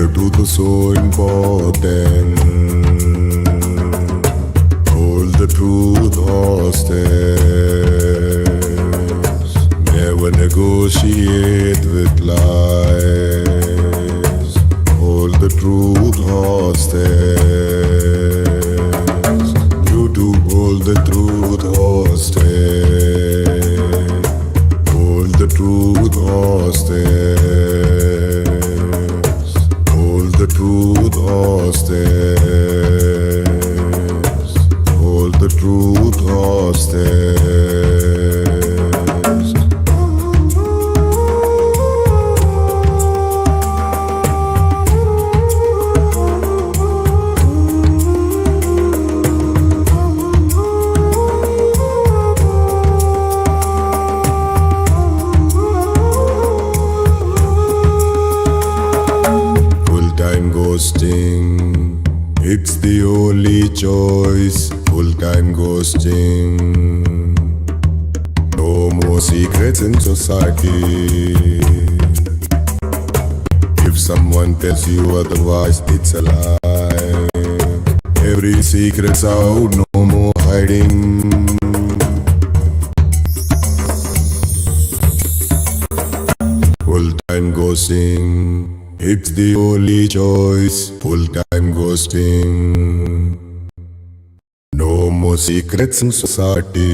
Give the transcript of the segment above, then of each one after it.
the truth is so important. Hold the truth hostage. Never negotiate with lies. Hold the truth hostage. You do hold the truth hostage. Hold the truth hostage. Hold the truth hostage. Hold the truth hostage. Full-time ghosting, it's the only choice. Full-time ghosting. No more secrets in society. If someone tells you otherwise, it's a lie. Every secret's out, no more hiding. Full-time ghosting, it's the only choice. Full-time ghosting. No more secrets in society.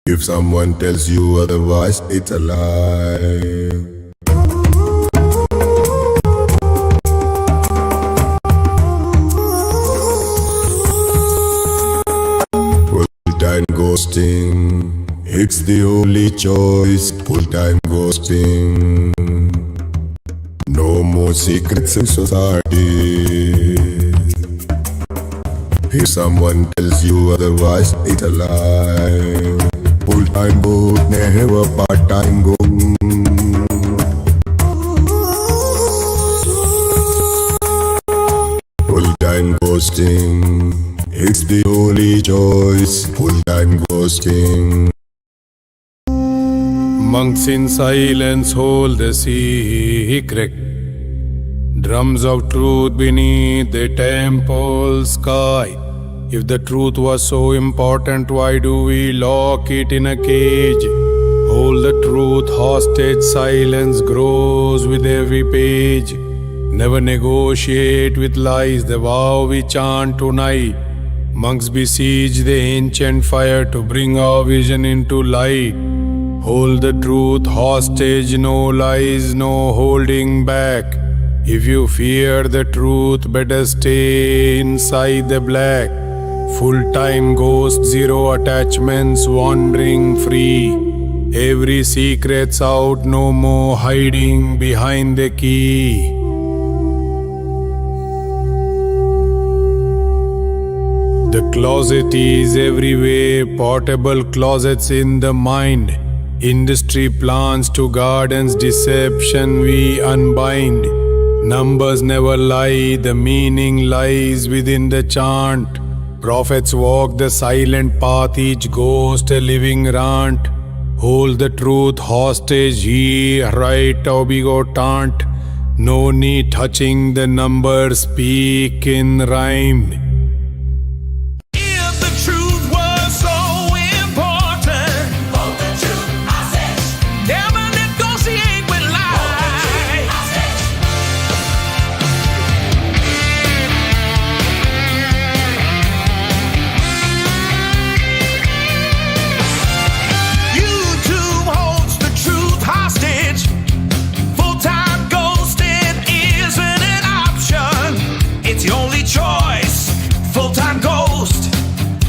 If someone tells you otherwise, it's a lie. Full-time ghosting, it's the only choice. Full-time ghosting. No more secrets in society. If someone tells you otherwise, it's a lie. Full-time ghost, never part-time ghost. Full-time ghosting, it's the only choice. Full-time ghosting. Monks in silence hold the secret. Drums of truth beneath the temple sky. If the truth was so important, why do we lock it in a cage? Hold the truth hostage, silence grows with every page. Never negotiate with lies, the vow we chant tonight. Monks besiege the ancient fire to bring our vision into light. Hold the truth hostage, no lies, no holding back. If you fear the truth, better stay inside the black. Full-time ghost, zero attachments, wandering free. Every secret's out, no more hiding behind the key. The closet is everywhere, portable closets in the mind. Industry plans to gardens, deception we unbind. Numbers never lie, the meaning lies within the chant. Prophets walk the silent path, each ghost a living rant. Hold the truth hostage, ye right obigotant. No need touching the numbers, speak in rhyme.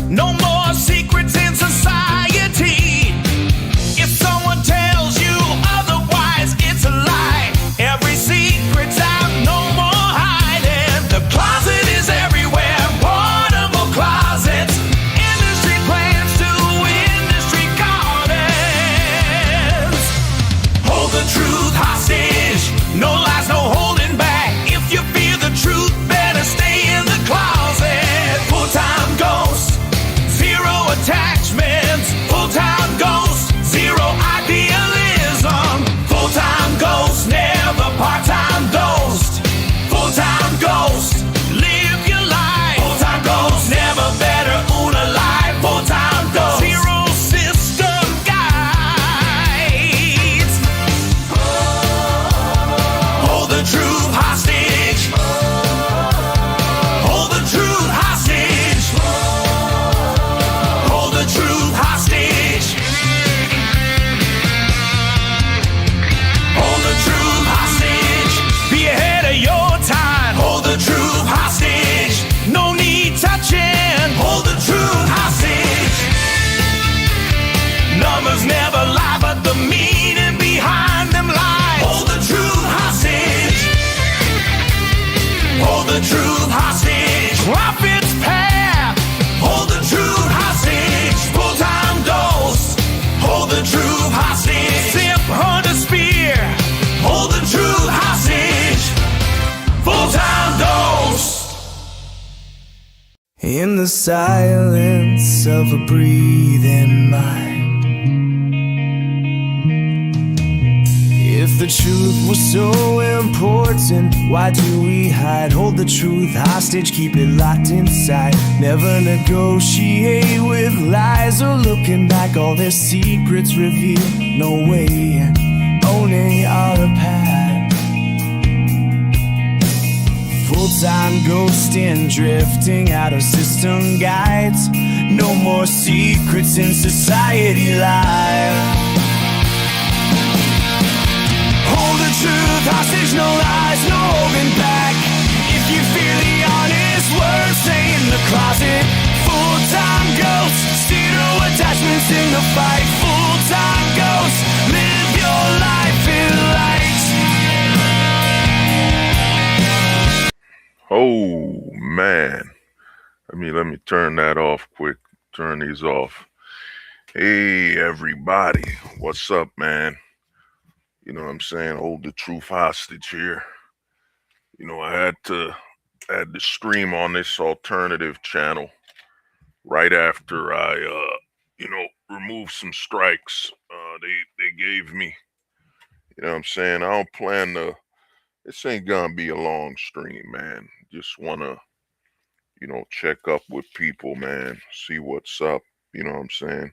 No more secrets in society. If someone tells you in the silence of a breathing mind. If the truth was so important, why do we hide? Hold the truth hostage, keep it locked inside. Never negotiate with lies or looking back. All their secrets revealed, no way owning our path. Full-time ghosting, drifting out of system guides. No more secrets in society life. Hold the truth hostage, no lies, no holding back. If you fear the honest words, stay in the closet. Full-time ghosts, zero attachments in the fight. Full-time ghosts, live your life in light. Oh man, let me turn that off quick. Turn these off. Hey everybody, what's up, man? You know what I'm saying? Hold the truth hostage here. You know, I had to stream on this alternative channel right after I removed some strikes they gave me. You know what I'm saying? I don't plan to. This ain't gonna be a long stream, man. Just wanna, check up with people, man. See what's up. You know what I'm saying?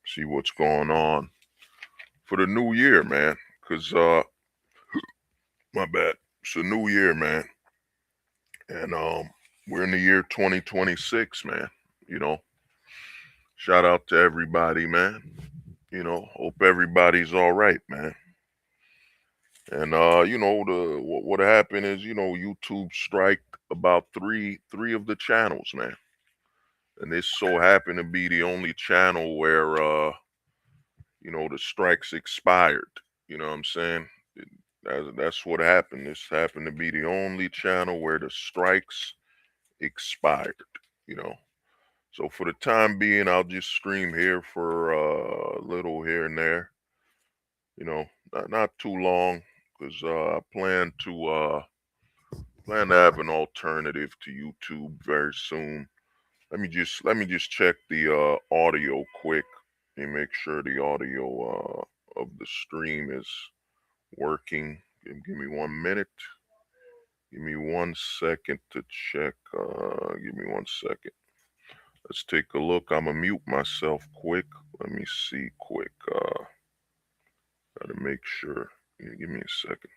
See what's going on for the new year, man. Cause my bad. It's a new year, man. And we're in the year 2026, man. You know, shout out to everybody, man. You know, hope everybody's all right, man. And what happened is, YouTube striked about three of the channels, man. And this so happened to be the only channel where the strikes expired. You know what I'm saying? That's what happened. This happened to be the only channel where the strikes expired, you know. So for the time being, I'll just stream here for a little here and there. You know, not too long, because I plan to have an alternative to YouTube very soon. Let me just check the audio quick and make sure the audio of the stream is working. Give me 1 minute. Give me 1 second to check. Give me 1 second. Let's take a look. I'm gonna mute myself quick. Let me see quick. Gotta make sure. Give me a second.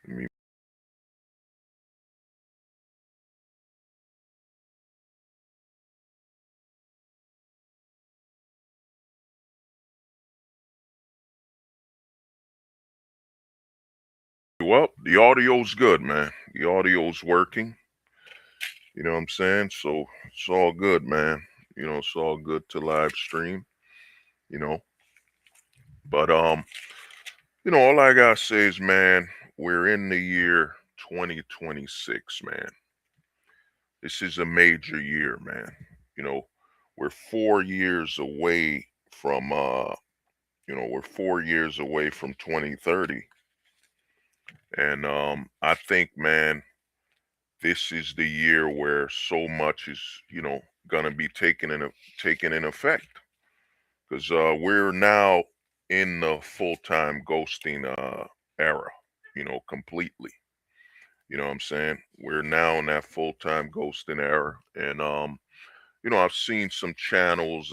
Let me. Well, the audio's good, man. The audio's working. You know what I'm saying? So it's all good, man. You know, it's all good to live stream. You know. But all I gotta say is, man, we're in the year 2026, man. This is a major year, man. You know, we're 4 years away from we're 4 years away from 2030. And I think, man, this is the year where so much is, gonna be taken in effect. Because we're now in the full-time ghosting era, completely. You know what I'm saying? We're now in that full-time ghosting era. And I've seen some channels,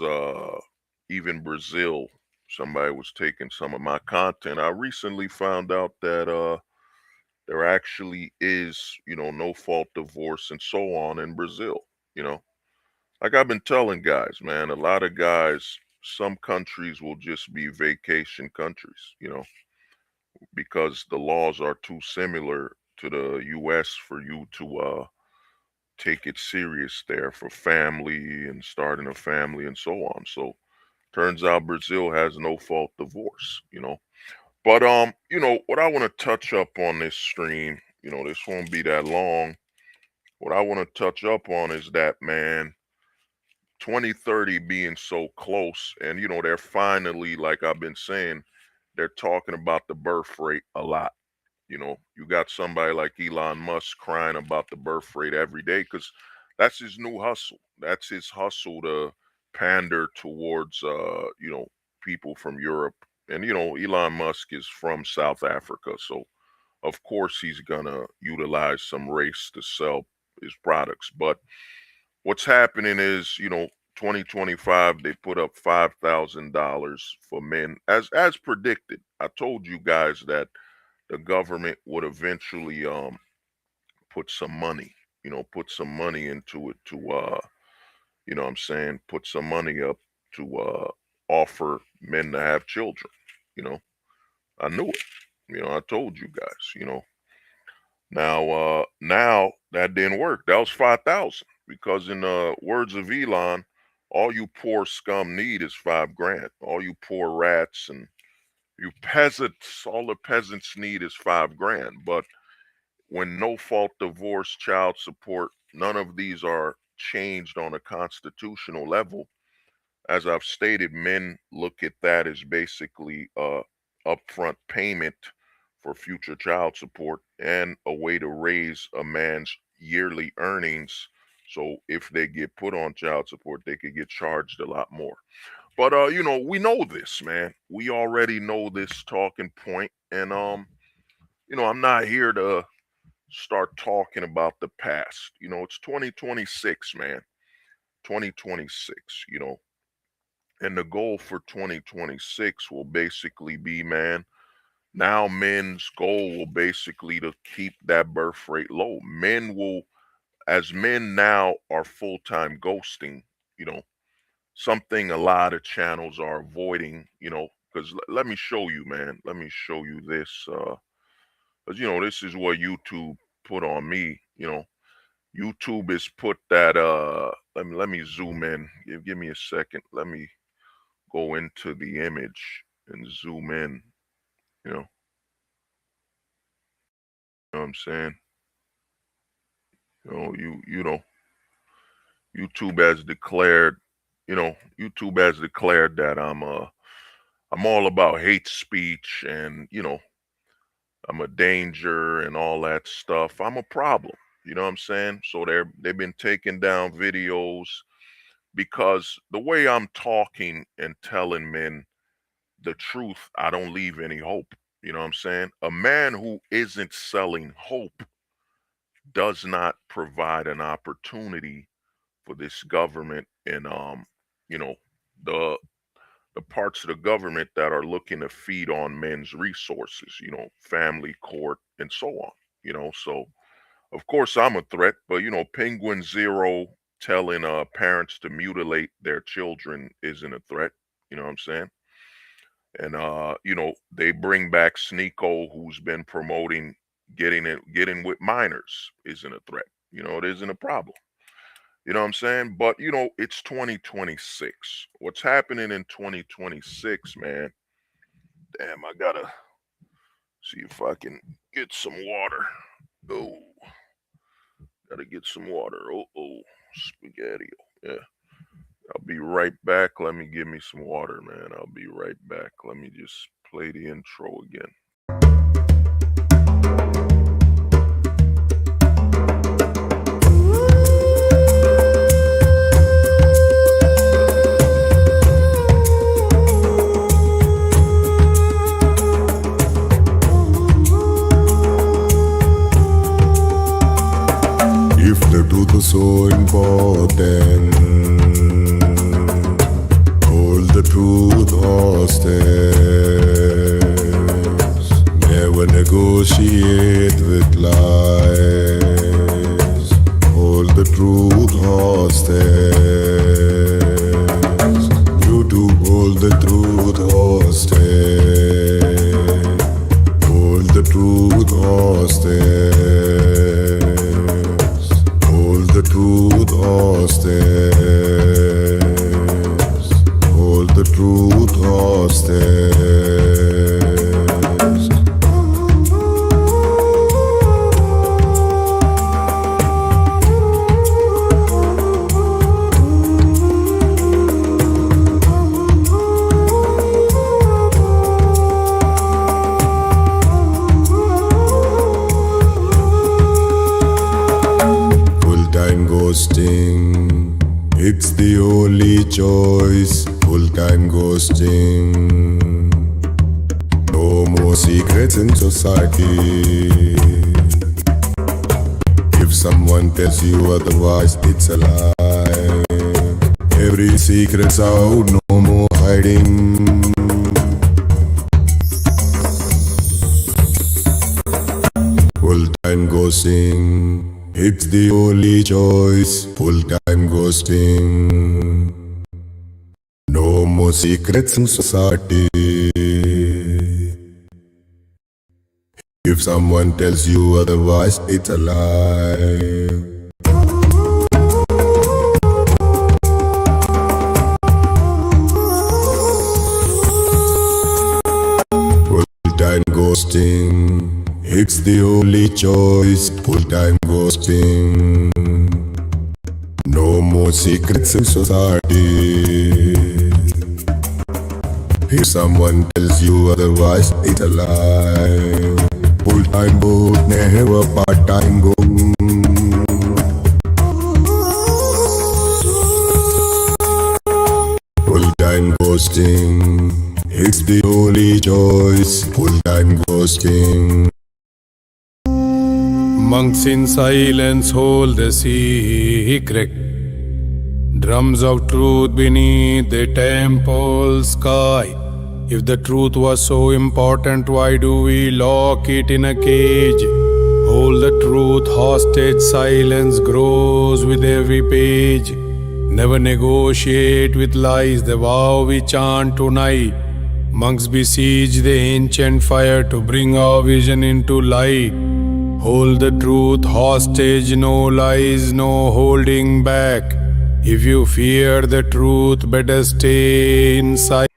even Brazil, somebody was taking some of my content. I recently found out that there actually is, no fault divorce and so on in Brazil, Like I've been telling guys, man, a lot of guys, some countries will just be vacation countries, because the laws are too similar to the US for you to take it serious there for family and starting a family and so on. So turns out Brazil has no fault divorce, But what I want to touch up on this stream, this won't be that long. What I want to touch up on is that, man, 2030 being so close, and they're finally, like I've been saying, they're talking about the birth rate a lot. You got somebody like Elon Musk crying about the birth rate every day, because That's his new hustle. That's his hustle to pander towards, people from Europe. And, Elon Musk is from South Africa. So, of course, he's going to utilize some race to sell his products. But what's happening is, 2025, they put up $5,000 for men as predicted. I told you guys that the government would eventually put some money, into it to put some money up to offer men to have children. I knew it. I told you guys, Now that didn't work. That was 5,000 because in the words of Elon, all you poor scum need is $5,000. All you poor rats and you peasants, all the peasants need is $5,000. But when no fault divorce, child support, none of these are changed on a constitutional level. As I've stated, men look at that as basically upfront payment for future child support and a way to raise a man's yearly earnings. So if they get put on child support, they could get charged a lot more. But we know this, man. We already know this talking point. And I'm not here to start talking about the past. It's 2026, man. 2026, And the goal for 2026 will basically be, man, now men's goal will basically to keep that birth rate low. As men now are full-time ghosting, something a lot of channels are avoiding, because let me show you, man. Let me show you this. Because, this is what YouTube put on me, YouTube has put that, let me zoom in. Give me a second. Let me go into the image and zoom in, you know what I'm saying? YouTube has declared, that I'm all about hate speech and, I'm a danger and all that stuff. I'm a problem. You know what I'm saying? So they've been taking down videos because the way I'm talking and telling men the truth, I don't leave any hope. You know what I'm saying? A man who isn't selling hope does not provide an opportunity for this government and the parts of the government that are looking to feed on men's resources, family, court, and so on, so of course I'm a threat, but Penguin Zero telling parents to mutilate their children isn't a threat, you know what I'm saying? And they bring back Sneeko, who's been promoting getting with minors isn't a threat. It isn't a problem. You know what I'm saying? But, it's 2026. What's happening in 2026, man? Damn, I gotta see if I can get some water. Oh, gotta get some water. Oh, spaghetti. Yeah. I'll be right back. Let me give me some water, man. I'll be right back. Let me just play the intro again. If the truth is so important, hold the truth hostage. Never negotiate with lies. Hold the truth hostage. You do hold the truth hostage. Hold the truth hostage. Hold the truth hostage. choice, full-time ghosting. No more secrets in society. If someone tells you otherwise, it's a lie. Every secret's out, no more hiding. Full-time ghosting, it's the only choice. Full-time ghosting. No more secrets in society. If someone tells you otherwise, it's a lie. Full-time ghosting, it's the only choice. Full-time ghosting. No more secrets in society. If someone tells you otherwise, it's a lie. Full-time boat, never part-time go. Full-time ghosting, it's the only choice. Full-time ghosting. Monks in silence hold the secret. Drums of truth beneath the temple sky. If the truth was so important, why do we lock it in a cage? Hold the truth hostage, silence grows with every page. Never negotiate with lies, the vow we chant tonight. Monks besiege the ancient fire to bring our vision into light. Hold the truth hostage, no lies, no holding back. If you fear the truth, better stay inside.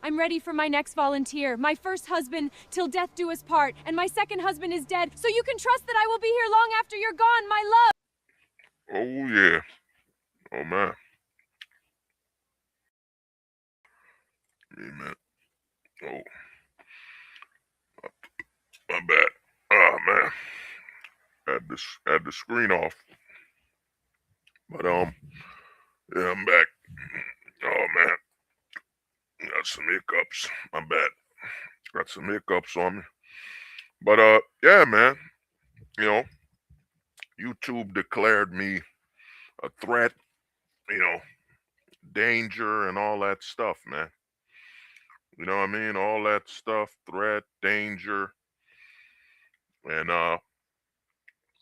I'm ready for my next volunteer. My first husband, till death do us part, and my second husband is dead, so you can trust that I will be here long after you're gone, my love. Oh, yeah. Oh, man. Amen. Oh. My bad. Oh, man. Had the screen off. But, yeah, I'm back. Oh, man. Got some hiccups. My bad. Got some hiccups on me. But, yeah, man. You know, YouTube declared me a threat, you know, danger and all that stuff, man. You know what I mean? All that stuff, threat, danger. And,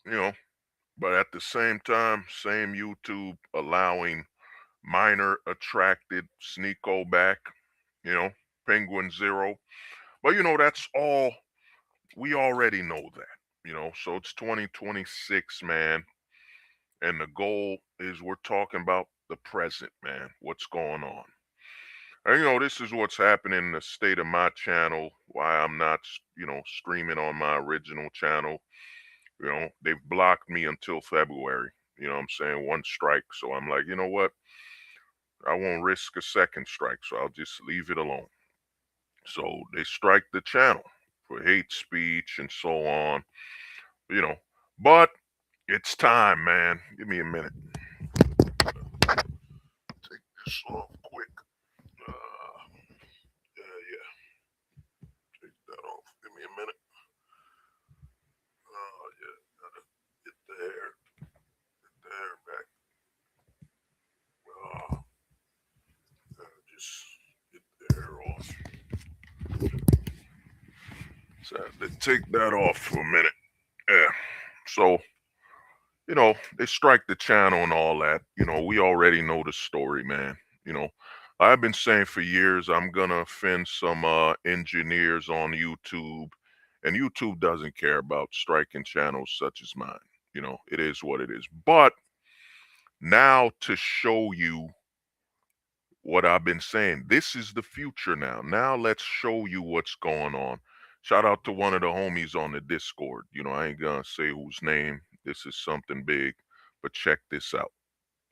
you know, but at the same time, same YouTube allowing minor attracted Sneeko back, you know, Penguin Zero. But, you know, that's all, we already know that, you know, so it's 2026, man. And the goal is we're talking about the present, man, what's going on. And, you know, this is what's happening in the state of my channel, why I'm not, you know, streaming on my original channel. You know, they've blocked me until February. You know what I'm saying? One strike. So I'm like, you know what? I won't risk a second strike. So I'll just leave it alone. So they strike the channel for hate speech and so on. You know, but it's time, man. Give me a minute. Take this off quick. Yeah. Take that off. Give me a minute. Oh, yeah. Gotta get the hair. Get the hair back. Gotta just get the hair off. So I had to take that off for a minute. Yeah. So, you know, they strike the channel and all that. You know, we already know the story, man. You know, I've been saying for years I'm gonna offend some engineers on YouTube, and YouTube doesn't care about striking channels such as mine. You know, it is what it is. But now to show you what I've been saying, this is the future now. Now let's show you what's going on. Shout out to one of the homies on the Discord. You know, I ain't gonna say whose name. This is something big, but check this out.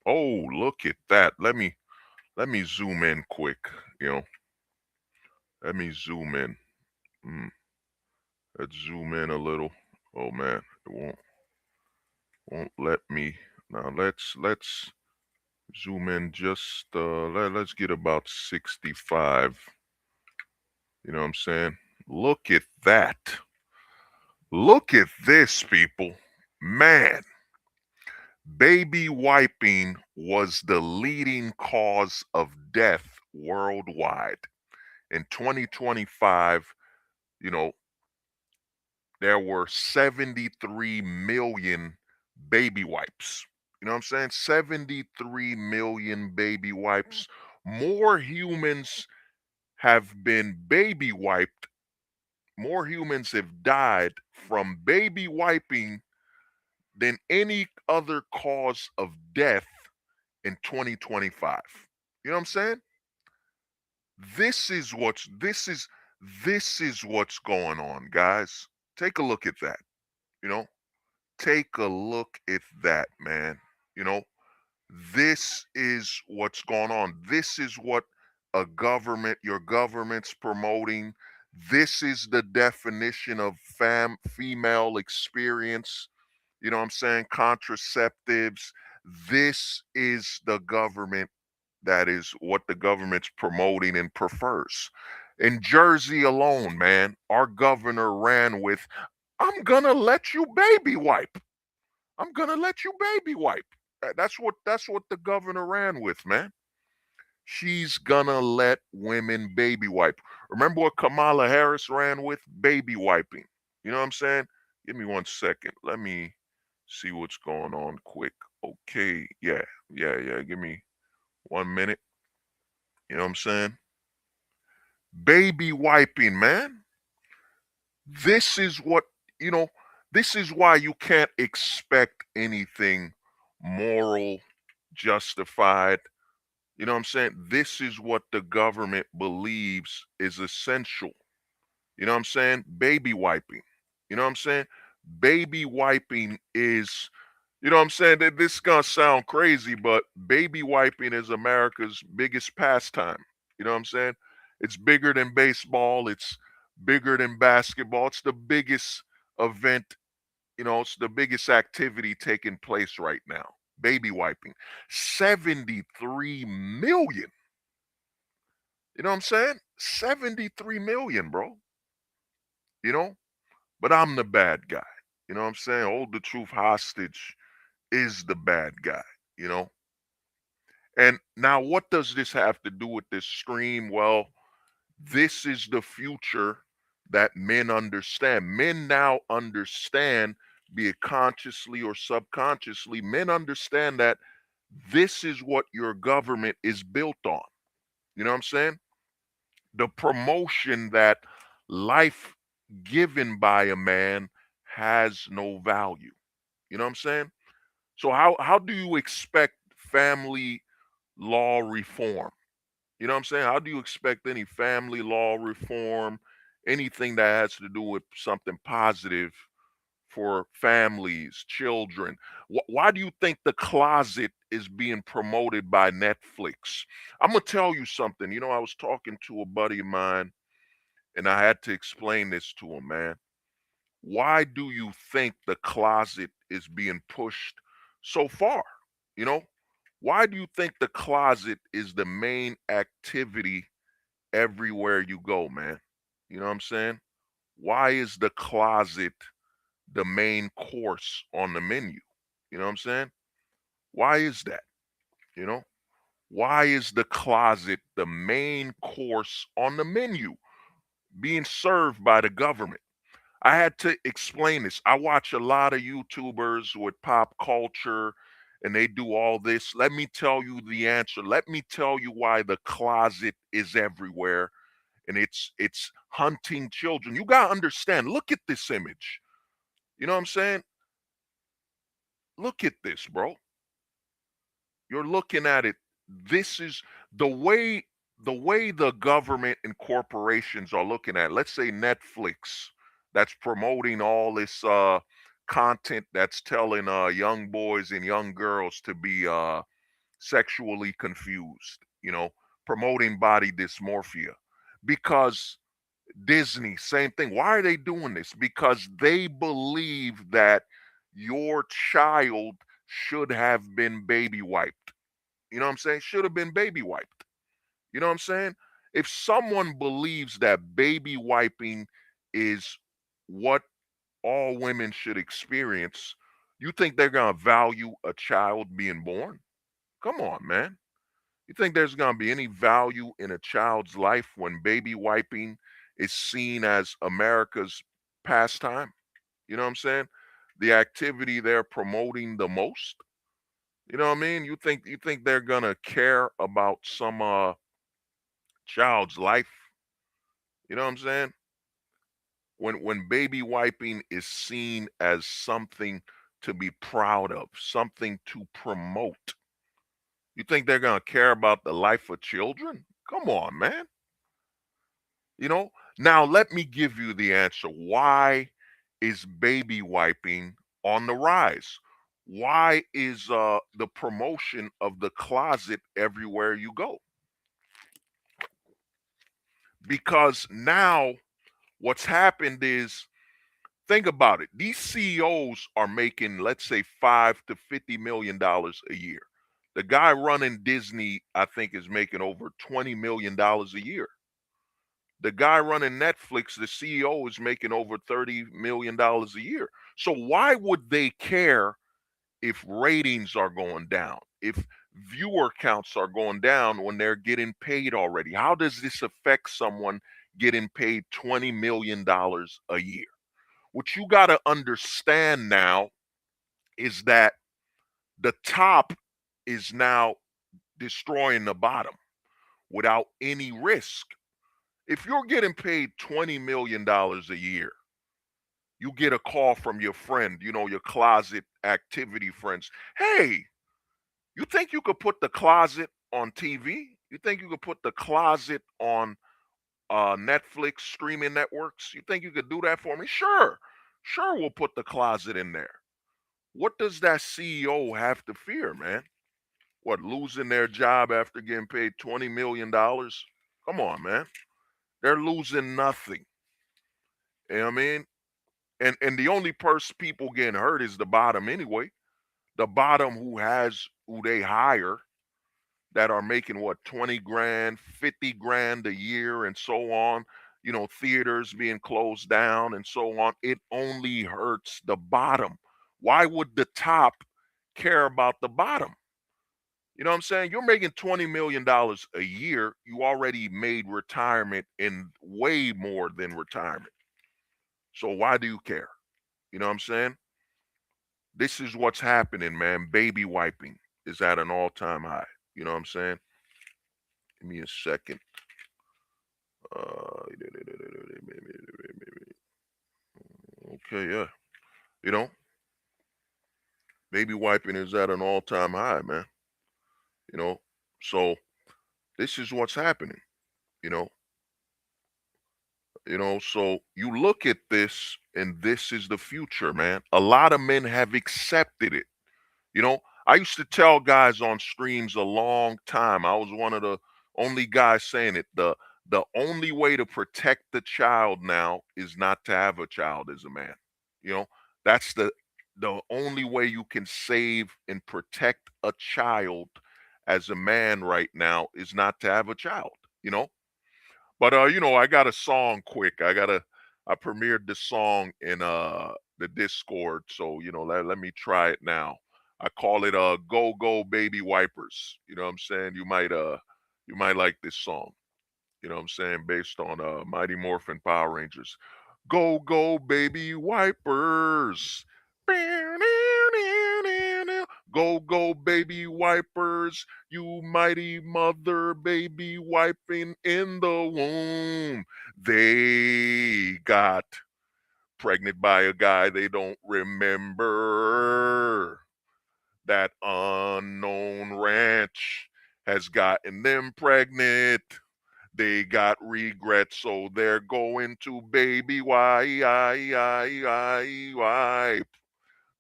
Oh, look at that. Let me zoom in quick, you know. Let me zoom in. Let's zoom in a little. Oh man, it won't let me. Now let's Zoom in just let's get about 65. You know what I'm saying? Look at that. Look at this, people. Man, baby wiping was the leading cause of death worldwide. In 2025, you know, there were 73 million baby wipes. You know what I'm saying? 73 million baby wipes. More humans have been baby wiped, more humans have died from baby wiping than any other cause of death in 2025. You know what I'm saying? This is what's going on, guys. Take a look at that. You know, take a look at that, man. You know, this is what's going on. This is what your government's promoting. This is the definition of female experience. You know what I'm saying? Contraceptives. This is the government. That is what the government's promoting and prefers. In Jersey alone, man, our governor ran with, I'm gonna let you baby wipe. I'm gonna let you baby wipe. That's what the governor ran with, man. She's gonna let women baby wipe. Remember what Kamala Harris ran with? Baby wiping. You know what I'm saying? Give me 1 second. Let me see what's going on quick. Okay. Yeah. Give me 1 minute. You know what I'm saying? Baby wiping, man. This is what, you know, this is why you can't expect anything moral, justified. You know what I'm saying? This is what the government believes is essential. You know what I'm saying? Baby wiping. You know what I'm saying? Baby wiping is, you know what I'm saying? That this is gonna sound crazy, but baby wiping is America's biggest pastime. You know what I'm saying? It's bigger than baseball, it's bigger than basketball. It's the biggest event, it's the biggest activity taking place right now. Baby wiping. 73 million. You know what I'm saying? 73 million, bro. You know? But I'm the bad guy. You know what I'm saying? Hold the truth hostage is the bad guy, you know? And now what does this have to do with this stream? Well, this is the future that men understand. Men now understand, be it consciously or subconsciously, men understand that this is what your government is built on. You know what I'm saying? The promotion that life given by a man has no value. You know what I'm saying? So how do you expect family law reform? You know what I'm saying? How do you expect any family law reform, anything that has to do with something positive for families, children? Why do you think The Closet is being promoted by Netflix? I'm going to tell you something. I was talking to a buddy of mine and I had to explain this to him, man. Why do you think The Closet is being pushed so far? You know, why do you think The Closet is the main activity everywhere you go, man? You know what I'm saying? Why is The Closet the main course on the menu? You know what I'm saying? Why is that? You know, why is The Closet the main course on the menu being served by the government? I had to explain this. I watch a lot of YouTubers with pop culture and they do all this. Let me tell you the answer. Let me tell you why The Closet is everywhere and it's hunting children. You got to understand. Look at this image. You know what I'm saying? Look at this, bro. You're looking at it. This is the way the government and corporations are looking at it. Let's say Netflix, that's promoting all this content that's telling young boys and young girls to be sexually confused, promoting body dysmorphia. Because Disney, same thing. Why are they doing this? Because they believe that your child should have been baby wiped. You know what I'm saying? Should have been baby wiped. You know what I'm saying? If someone believes that baby wiping is what all women should experience, you think they're going to value a child being born? Come on, man. You think there's going to be any value in a child's life when baby wiping is seen as America's pastime? You know what I'm saying? The activity they're promoting the most. You know what I mean? You think they're going to care about some child's life? You know what I'm saying? When baby wiping is seen as something to be proud of, something to promote, you think they're going to care about the life of children? Come on, man. You know, now let me give you the answer. Why is baby wiping on the rise? Why is the promotion of the closet everywhere you go? Because now what's happened is, think about it. These CEOs are making, let's say, $5 to $50 million a year. The guy running Disney, I think, is making over $20 million a year. The guy running Netflix, the CEO, is making over $30 million a year. So why would they care if ratings are going down, if viewer counts are going down when they're getting paid already? How does this affect someone getting paid $20 million a year? What you got to understand now is that the top is now destroying the bottom without any risk. If you're getting paid $20 million a year, you get a call from your friend, your closet activity friends. Hey, you think you could put the closet on TV? You think you could put the closet on Netflix streaming networks? You think you could do that for me? Sure, we'll put the closet in there. What does that CEO have to fear, man? What, losing their job after getting paid $20 million? Come on, man. They're losing nothing. You know what I mean? And the only person people getting hurt is the bottom anyway. The bottom who they hire that are making what, 20 grand, 50 grand a year and so on. Theaters being closed down and so on. It only hurts the bottom. Why would the top care about the bottom? You know what I'm saying? You're making $20 million a year. You already made retirement in way more than retirement. So why do you care? You know what I'm saying? This is what's happening, man. Baby wiping is at an all-time high. You know what I'm saying? Give me a second. Okay, yeah. Baby wiping is at an all-time high, man. So this is what's happening. you know so you look at this, and this is the future, man. A lot of men have accepted it. I used to tell guys on streams a long time. I was one of the only guys saying it. The only way to protect the child now is not to have a child as a man. That's the only way you can save and protect a child as a man right now, is not to have a child. you know But I got a song quick. I premiered this song in the Discord. So, let me try it now. I call it Go Go Baby Wipers. You know what I'm saying? You might like this song. You know what I'm saying? Based on Mighty Morphin Power Rangers. Go Go Baby Wipers. Go Go Baby Wipers, you mighty mother baby wiping in the womb. They got pregnant by a guy they don't remember. That unknown ranch has gotten them pregnant. They got regrets, so they're going to baby wipe.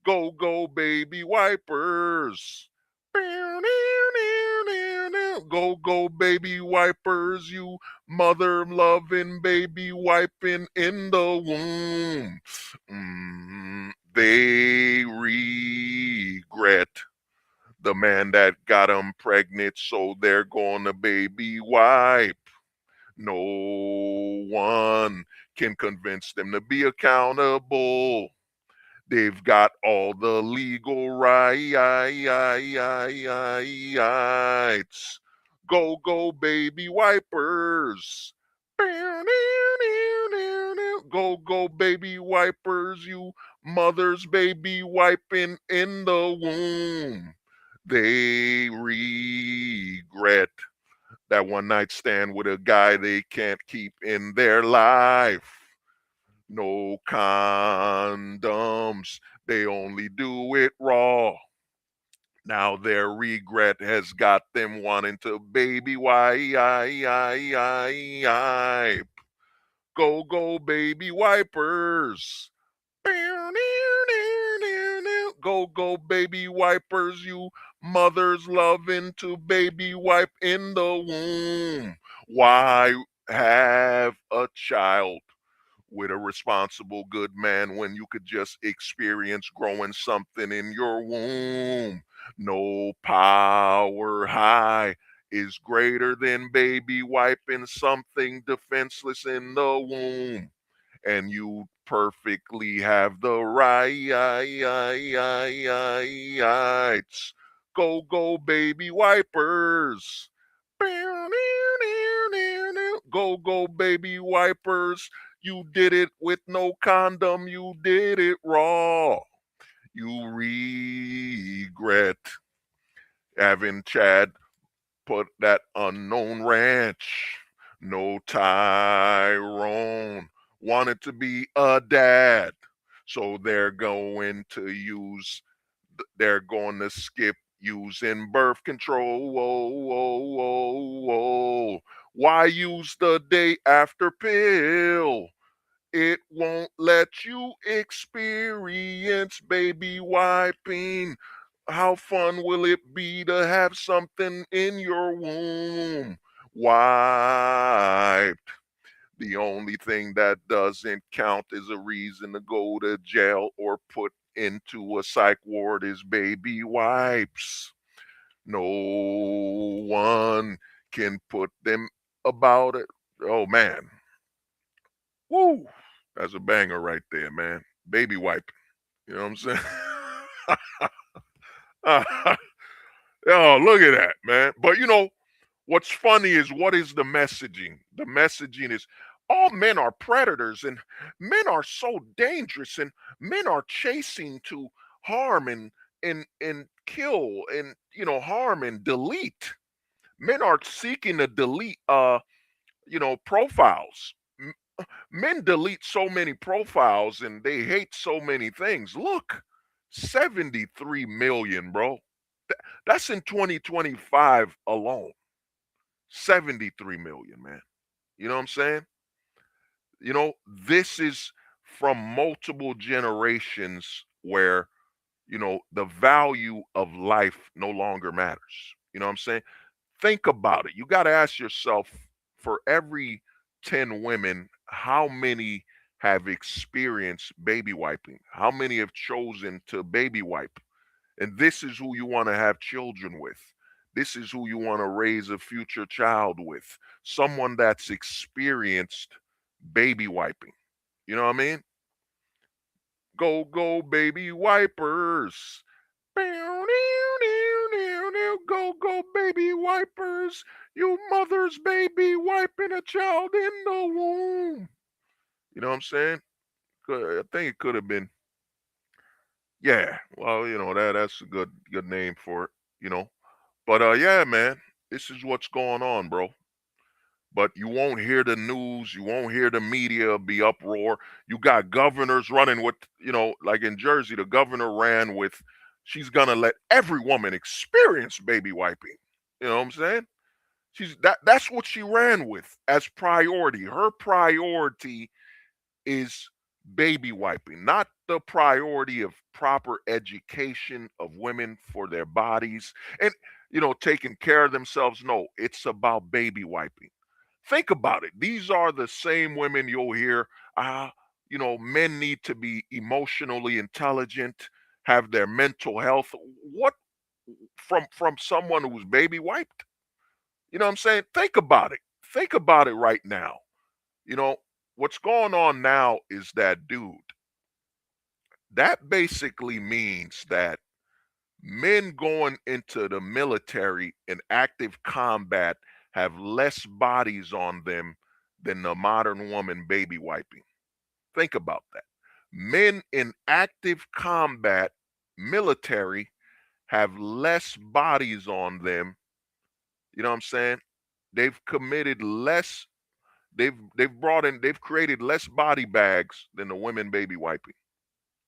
Go, go, baby wipers. Go, go, baby wipers, you mother loving baby wiping in the womb. They regret the man that got them pregnant, so they're gonna baby wipe. No one can convince them to be accountable. They've got all the legal rights. Go, go, baby wipers. Go, go, baby wipers, you mothers, baby wiping in the womb. They regret that one night stand with a guy they can't keep in their life. No condoms, they only do it raw. Now their regret has got them wanting to baby wipe. Go, go, baby wipers. Go, go, baby wipers, you mothers loving to baby wipe in the womb. Why have a child with a responsible good man when you could just experience growing something in your womb? No power high is greater than baby wiping something defenseless in the womb. And you perfectly have the rights. Go, go, baby wipers. Go, go, baby wipers. You did it with no condom. You did it raw. You regret having Chad put that unknown ranch. No Tyrone wanted to be a dad. So they're going to skip using birth control. Whoa, whoa, whoa, whoa. Why use the day after pill? It won't let you experience baby wiping. How fun will it be to have something in your womb wiped? The only thing that doesn't count as a reason to go to jail or put into a psych ward is baby wipes. No one can put them about it. Oh man. Woo. That's a banger right there, man. Baby wiping. You know what I'm saying? Oh, look at that, man. But you know, what's funny is what is the messaging? The messaging is all men are predators and men are so dangerous and men are chasing to harm and kill and harm and delete. Men are seeking to delete profiles. Men delete so many profiles and they hate so many things. Look, 73 million, bro. That's in 2025 alone. 73 million, man. You know what I'm saying? This is from multiple generations where, the value of life no longer matters. You know what I'm saying? Think about it. You got to ask yourself, for every 10 women, how many have experienced baby wiping? How many have chosen to baby wipe? And this is who you want to have children with. This is who you want to raise a future child with. Someone that's experienced baby wiping. You know what I mean? Go, go, baby wipers. Go, go, baby wipers. You mother's baby wiping a child in the womb. You know what I'm saying? I think it could have been. Yeah, well, that's a good name for it. But yeah, man, this is what's going on, bro. But you won't hear the news, you won't hear the media be uproar. You got governors running with, like in Jersey, the governor ran with, she's gonna let every woman experience baby wiping. You know what I'm saying? That's what she ran with as priority. Her priority is baby wiping, not the priority of proper education of women for their bodies and taking care of themselves. No, it's about baby wiping. Think about it. These are the same women you'll hear, men need to be emotionally intelligent, have their mental health. from someone who's baby wiped? You know what I'm saying? Think about it. Think about it right now. You know, what's going on now is that, dude, that basically means that men going into the military in active combat have less bodies on them than the modern woman baby wiping. Think about that. Men in active combat military have less bodies on them. You know what I'm saying? They've committed less, they've created less body bags than the women baby wiping.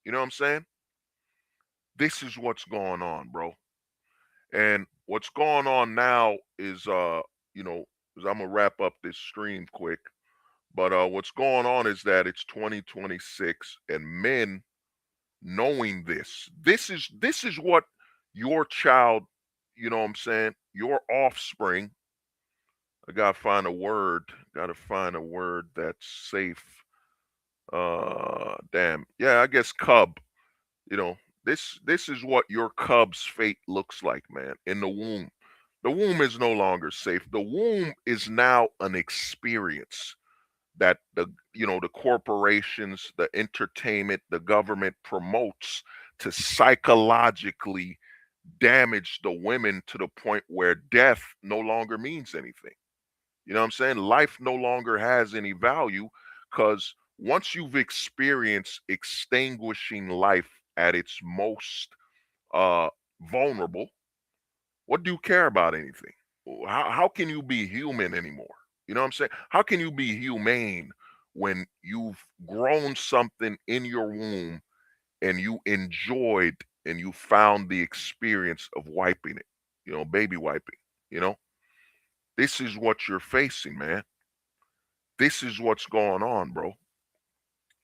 You know what I'm saying? This is what's going on, bro. And what's going on now is you know, 'cause I'm gonna wrap up this stream quick. But what's going on is that it's 2026 and men knowing this is what your child, you know what I'm saying, your offspring. I gotta find a word that's safe. Damn. Yeah, I guess cub. You know, this is what your cub's fate looks like, man, in the womb. The womb is no longer safe. The womb is now an experience that the corporations, the entertainment, the government promotes to psychologically damage the women to the point where death no longer means anything. You know what I'm saying? Life no longer has any value because once you've experienced extinguishing life at its most uh vulnerable, what do you care about anything? How can you be human anymore? You know what I'm saying? How can you be humane when you've grown something in your womb and you enjoyed and you found the experience of wiping it, baby wiping, you know? This is what you're facing, man. This is what's going on, bro.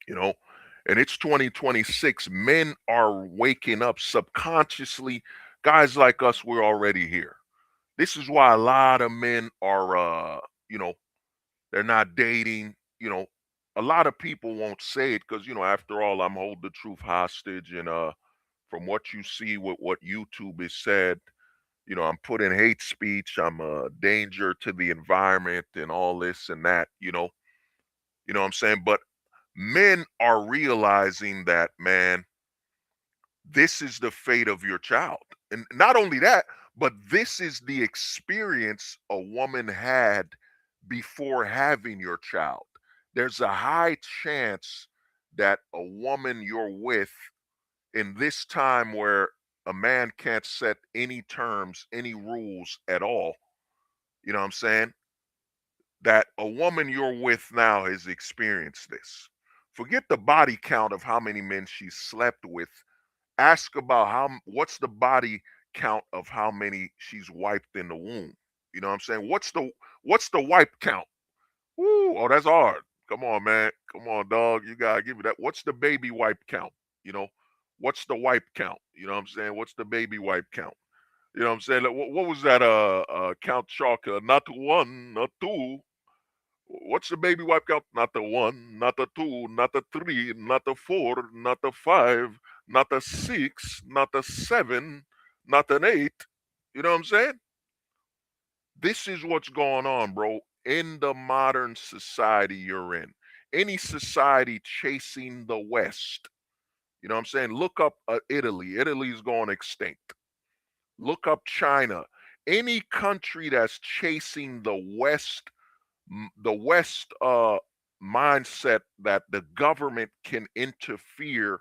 You know, and it's 2026. Men are waking up subconsciously. Guys like us, we're already here. This is why a lot of men are they're not dating. A lot of people won't say it because, after all, I'm hold the truth hostage. And from what you see with what YouTube has said, I'm putting hate speech, I'm a danger to the environment and all this and that, what I'm saying? But men are realizing that, man, this is the fate of your child. And not only that, but this is the experience a woman had before having your child. There's a high chance that a woman you're with in this time where a man can't set any terms, any rules at all, you know what I'm saying? That a woman you're with now has experienced this. Forget the body count of how many men she slept with. Ask about what's the body count of how many she's wiped in the womb. You know what I'm saying? What's the wipe count? Woo, oh, that's hard. Come on, man. Come on, dog. You gotta give me that. What's the baby wipe count? You know, what's the wipe count? You know what I'm saying? What's the baby wipe count? You know what I'm saying? Like, what was that? Count Chalk. Not one, not two. What's the baby wipe count? Not the one, not the two, not the three, not the four, not the five, not the six, not the seven, not an eight. You know what I'm saying? This is what's going on, bro, in the modern society you're in. Any society chasing the West. You know what I'm saying? Look up Italy. Italy's going extinct. Look up China. Any country that's chasing the West mindset that the government can interfere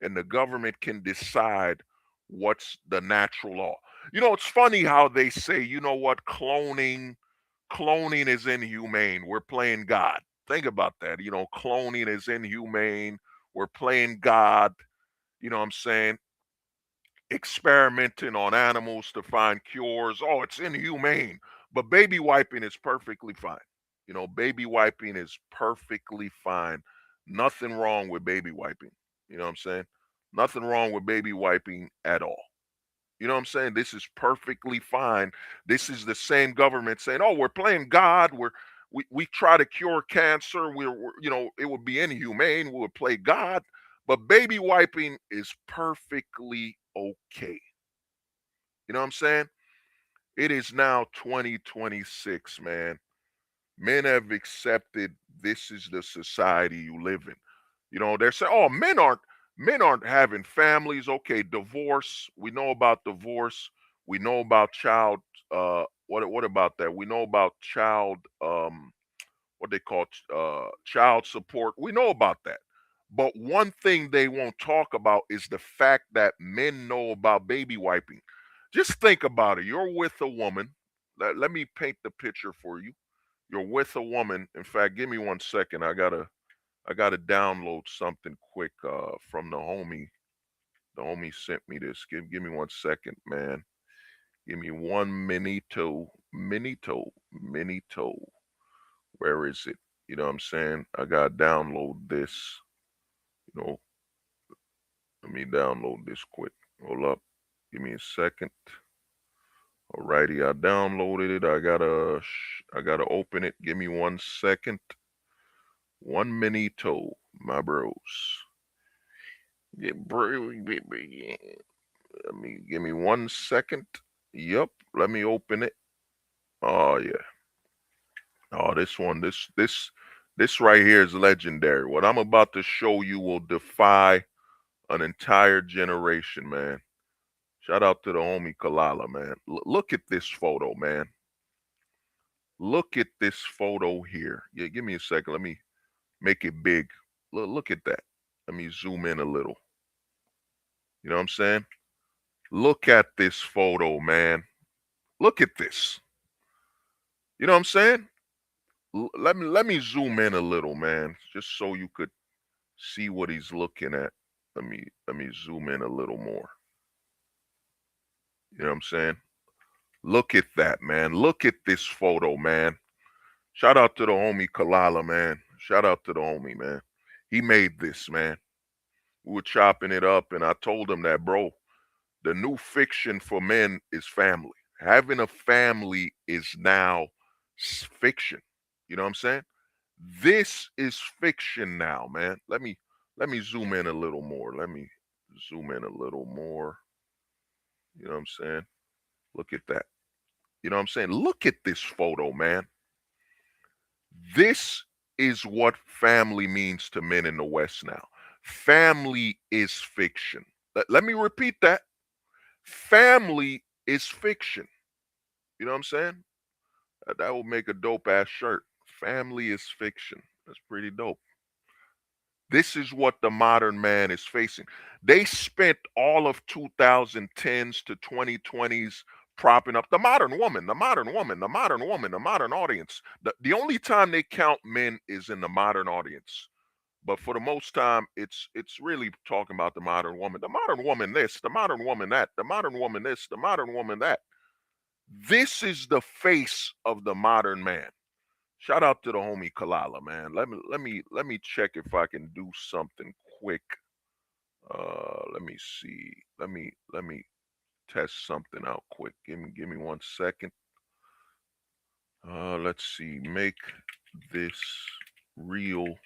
and the government can decide what's the natural law. It's funny how they say, you know what, cloning is inhumane. We're playing God. Think about that. Cloning is inhumane. We're playing God. You know what I'm saying? Experimenting on animals to find cures. Oh, it's inhumane. But baby wiping is perfectly fine. Baby wiping is perfectly fine. Nothing wrong with baby wiping. You know what I'm saying? Nothing wrong with baby wiping at all. You know what I'm saying? This is perfectly fine. This is the same government saying, "Oh, we're playing God. We try to cure cancer. It would be inhumane. We would play God." But baby wiping is perfectly okay. You know what I'm saying? It is now 2026, man. Men have accepted this is the society you live in. You know, they're saying, "Oh, men aren't having families." Okay, divorce. We know about divorce. We know about child. What about that? We know about child. What they call child support. We know about that. But one thing they won't talk about is the fact that men know about baby wiping. Just think about it. You're with a woman. Let me paint the picture for you. You're with a woman. In fact, give me 1 second. I gotta download something quick from the homie. The homie sent me this. Give me 1 second, man. Give me one minito. Minito. Where is it? You know what I'm saying? I gotta download this. You know, let me download this quick. Hold up. Give me a second. Alrighty, I downloaded it. I gotta open it. Give me 1 second. One minito, my bros. Yeah, bro. Let me give me 1 second. Yup. Let me open it. Oh yeah. Oh, this right here is legendary. What I'm about to show you will defy an entire generation, man. Shout out to the homie Kalala, man. Look at this photo, man. Look at this photo here. Yeah, give me a second. Let me make it big. Look at that. Let me zoom in a little. You know what I'm saying? Look at this photo, man. Look at this. You know what I'm saying? Let me zoom in a little, man, just so you could see what he's looking at. Let me zoom in a little more. You know what I'm saying? Look at that, man. Look at this photo, man. Shout out to the homie Kalala, man. Shout out to the homie, man. He made this, man. We were chopping it up, and I told him that, bro, the new fiction for men is family. Having a family is now fiction. You know what I'm saying? This is fiction now, man. Let me zoom in a little more. Let me zoom in a little more. You know what I'm saying? Look at that. You know what I'm saying? Look at this photo, man. This is what family means to men in the West now. Family is fiction. Let me repeat that. Family is fiction. You know what I'm saying? That would make a dope ass shirt. Family is fiction. That's pretty dope. This is what the modern man is facing. They spent all of 2010s to 2020s propping up the modern woman, the modern woman, the modern woman, the modern audience. The only time they count men is in the modern audience. But for the most time, it's really talking about the modern woman. The modern woman this, the modern woman that, the modern woman this, the modern woman that. This is the face of the modern man. Shout out to the homie Kalala, man. Let me check if I can do something quick. Let me see. Let me test something out quick. Give me 1 second. Let's see. Make this realistic.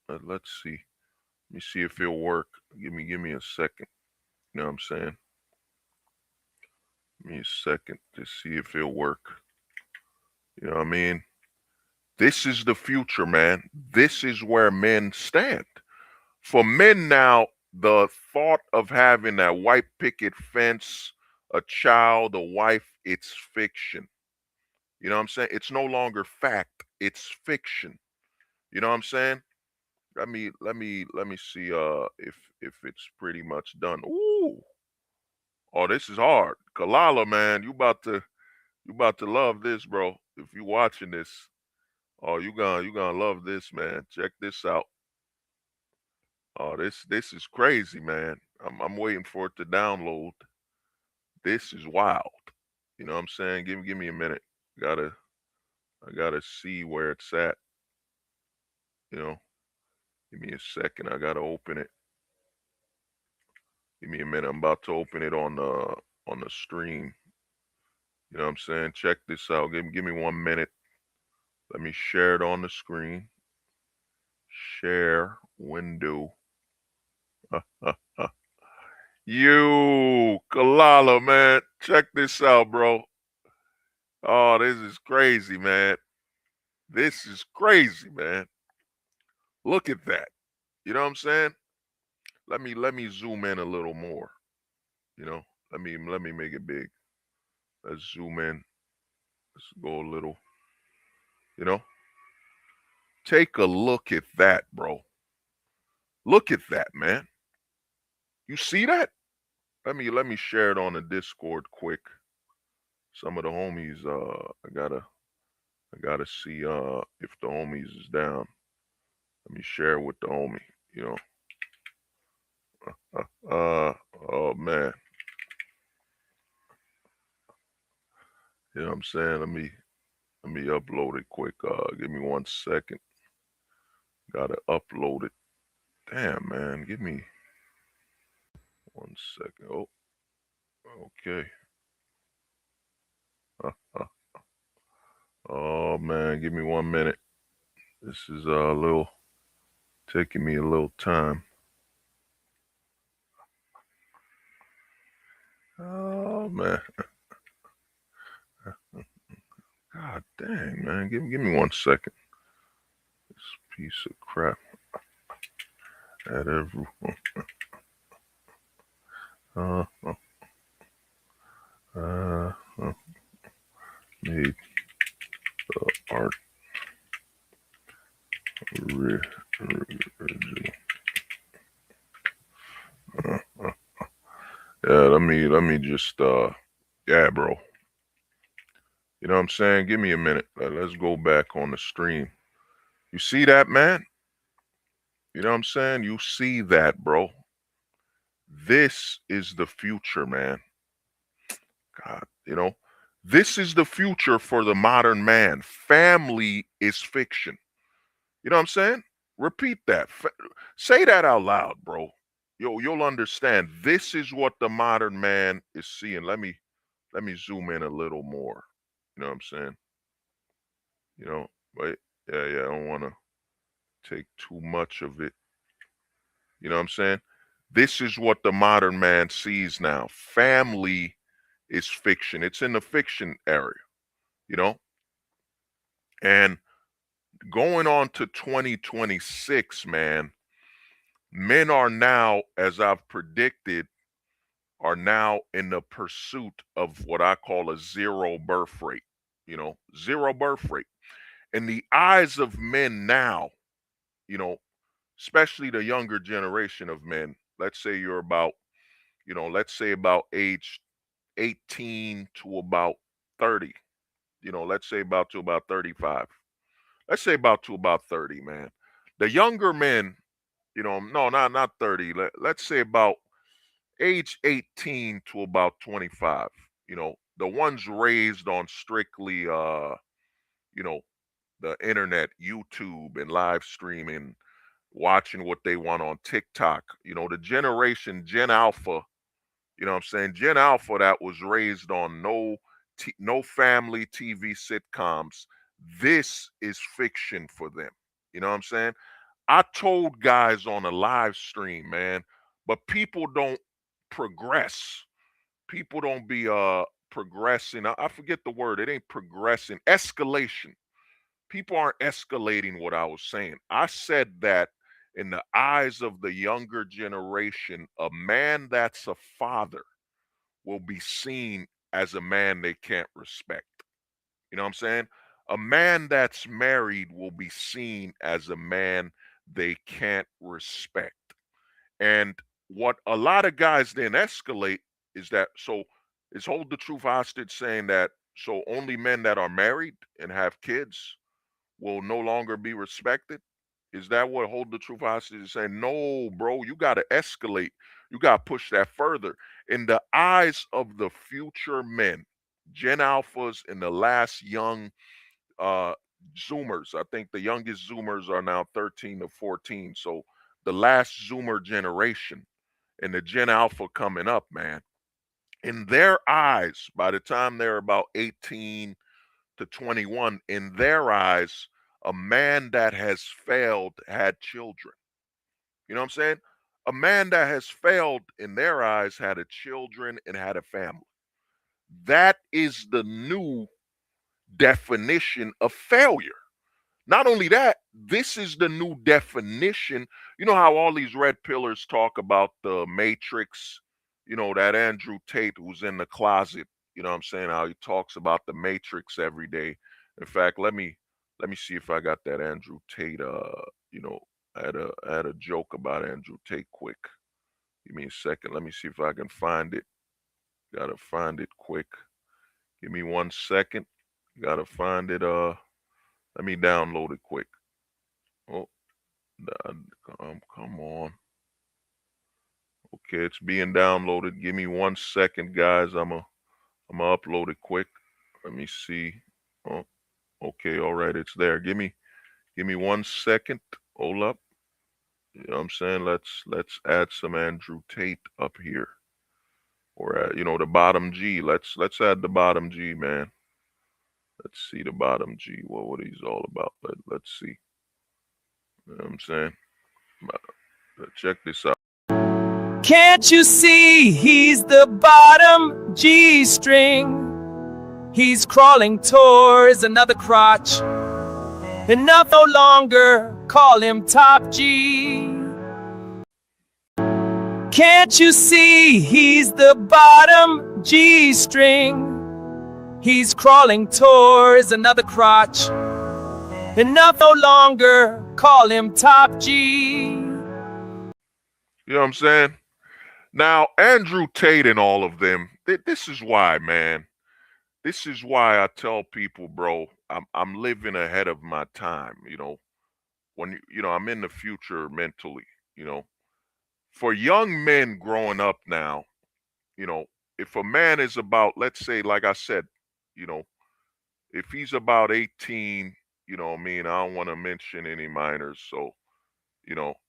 Let's see. Let me see if it'll work. Give me a second. You know what I'm saying? Give me a second to see if it'll work. You know what I mean? This is the future, man. This is where men stand. For men now, the thought of having that white picket fence, a child, a wife, it's fiction. You know what I'm saying? It's no longer fact. It's fiction. You know what I'm saying? Let me see if it's pretty much done. Ooh. Oh, this is hard. Kalala, man, you about to love this, bro. If you watching this, oh, you gonna love this, man. Check this out. Oh, this is crazy, man. I'm waiting for it to download. This is wild. You know what I'm saying? Give me a minute. I gotta see where it's at. You know, give me a second. I gotta open it. Give me a minute. I'm about to open it on the stream. You know what I'm saying? Check this out. Give me 1 minute. Let me share it on the screen. Share window. You, Kalala, man. Check this out, bro. Oh, this is crazy, man. This is crazy, man. Look at that. You know what I'm saying? Let me zoom in a little more. You know, let me make it big. Let's zoom in. Let's go a little. You know, take a look at that, bro. Look at that, man. You see that? Let me share it on the Discord quick. Some of the homies, I gotta see if the homies is down. Let me share with the homie. You know. Oh man. You know what I'm saying? Let me upload it quick. Give me 1 second. Gotta upload it. Damn, man. Give me 1 second. Oh, okay. Oh man, give me 1 minute. This is a little taking me a little time. Oh man. God dang, man. Give me 1 second. This piece of crap. At every uh, made the art original. Yeah, let me just yeah, bro. You know what I'm saying? Give me a minute. Let's go back on the stream. You see that, man? You know what I'm saying? You see that, bro. This is the future, man. God, you know, this is the future for the modern man. Family is fiction. You know what I'm saying? Repeat that. Say that out loud, bro. You'll understand. This is what the modern man is seeing. Let me zoom in a little more. You know what I'm saying? You know, but yeah, I don't want to take too much of it. You know what I'm saying? This is what the modern man sees now. Family is fiction. It's in the fiction area, you know? And going on to 2026, man, men are now, as I've predicted, are now in the pursuit of what I call a zero birth rate, you know, zero birth rate. In the eyes of men now, you know, especially the younger generation of men, let's say you're about, let's say about age 18 to about 30, let's say about to about 35. Let's say about to about 30, man. The younger men, no, not 30. Let's say about age 18 to about 25, the ones raised on strictly you know, the internet, YouTube and live streaming, watching what they want on TikTok, the generation Gen Alpha, you know what I'm saying? Gen Alpha that was raised on no family TV sitcoms. This is fiction for them. You know what I'm saying? I told guys on a live stream, man, but people don't progress. People don't be progressing. I forget the word. It ain't progressing. Escalation. People aren't escalating what I was saying. I said that in the eyes of the younger generation, a man that's a father will be seen as a man they can't respect. You know what I'm saying? A man that's married will be seen as a man they can't respect. And what a lot of guys then escalate is that, so is hold the truth hostage saying that so only men that are married and have kids will no longer be respected? Is that what hold the truth hostage is saying? No, bro, you got to escalate. You got to push that further. In the eyes of the future men, Gen Alphas and the last young uh Zoomers, I think the youngest Zoomers are now 13 to 14. So the last Zoomer generation and the Gen Alpha coming up, man, in their eyes, by the time they're about 18 to 21, in their eyes, a man that has failed had children. You know what I'm saying? A man that has failed in their eyes had a children and had a family. That is the new definition of failure. Not only that, this is the new definition. You know how all these red pillars talk about the matrix, that Andrew Tate who's in the closet, you know what I'm saying, how he talks about the matrix every day. In fact, let me see if I got that Andrew Tate I had a joke about Andrew Tate quick. Give me a second. Let me see if I can find it. Gotta find it quick. Give me 1 second. Gotta find it. Let me download it quick. Oh, come on. Okay, it's being downloaded. Give me 1 second, guys. I'm gonna upload it quick. Let me see. Oh, okay, all right, it's there. Give me 1 second. Hold up. You know what I'm saying? Let's add some Andrew Tate up here. Or the bottom G. Let's add the bottom G, man. Let's see the bottom G. What he's all about. Let's see. You know what I'm saying? Check this out. Can't you see he's the bottom G string? He's crawling towards another crotch. Enough no longer call him top G. Can't you see he's the bottom G string? He's crawling towards another crotch. Enough no longer call him top G. You know what I'm saying? Now, Andrew Tate and all of them, this is why, man. This is why I tell people, bro, I'm living ahead of my time, when I'm in the future mentally, For young men growing up now, if a man is about, let's say, like I said, if he's about 18, I don't want to mention any minors, so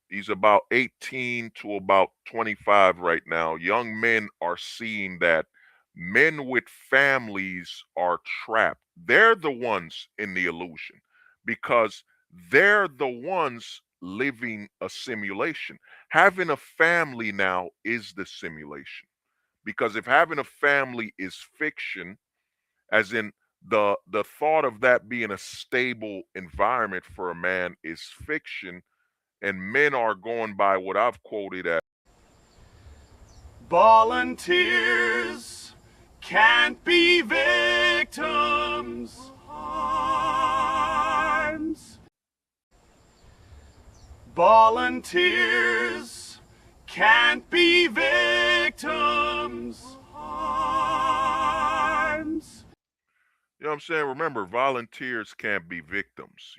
he's about 18 to about 25 right now. Young men are seeing that men with families are trapped. They're the ones in the illusion because they're the ones living a simulation. Having a family now is the simulation. Because if having a family is fiction, as in the thought of that being a stable environment for a man is fiction, and men are going by what I've quoted as volunteers can't be victims of harms. Volunteers can't be victims of harms. You know what I'm saying? Remember, volunteers can't be victims,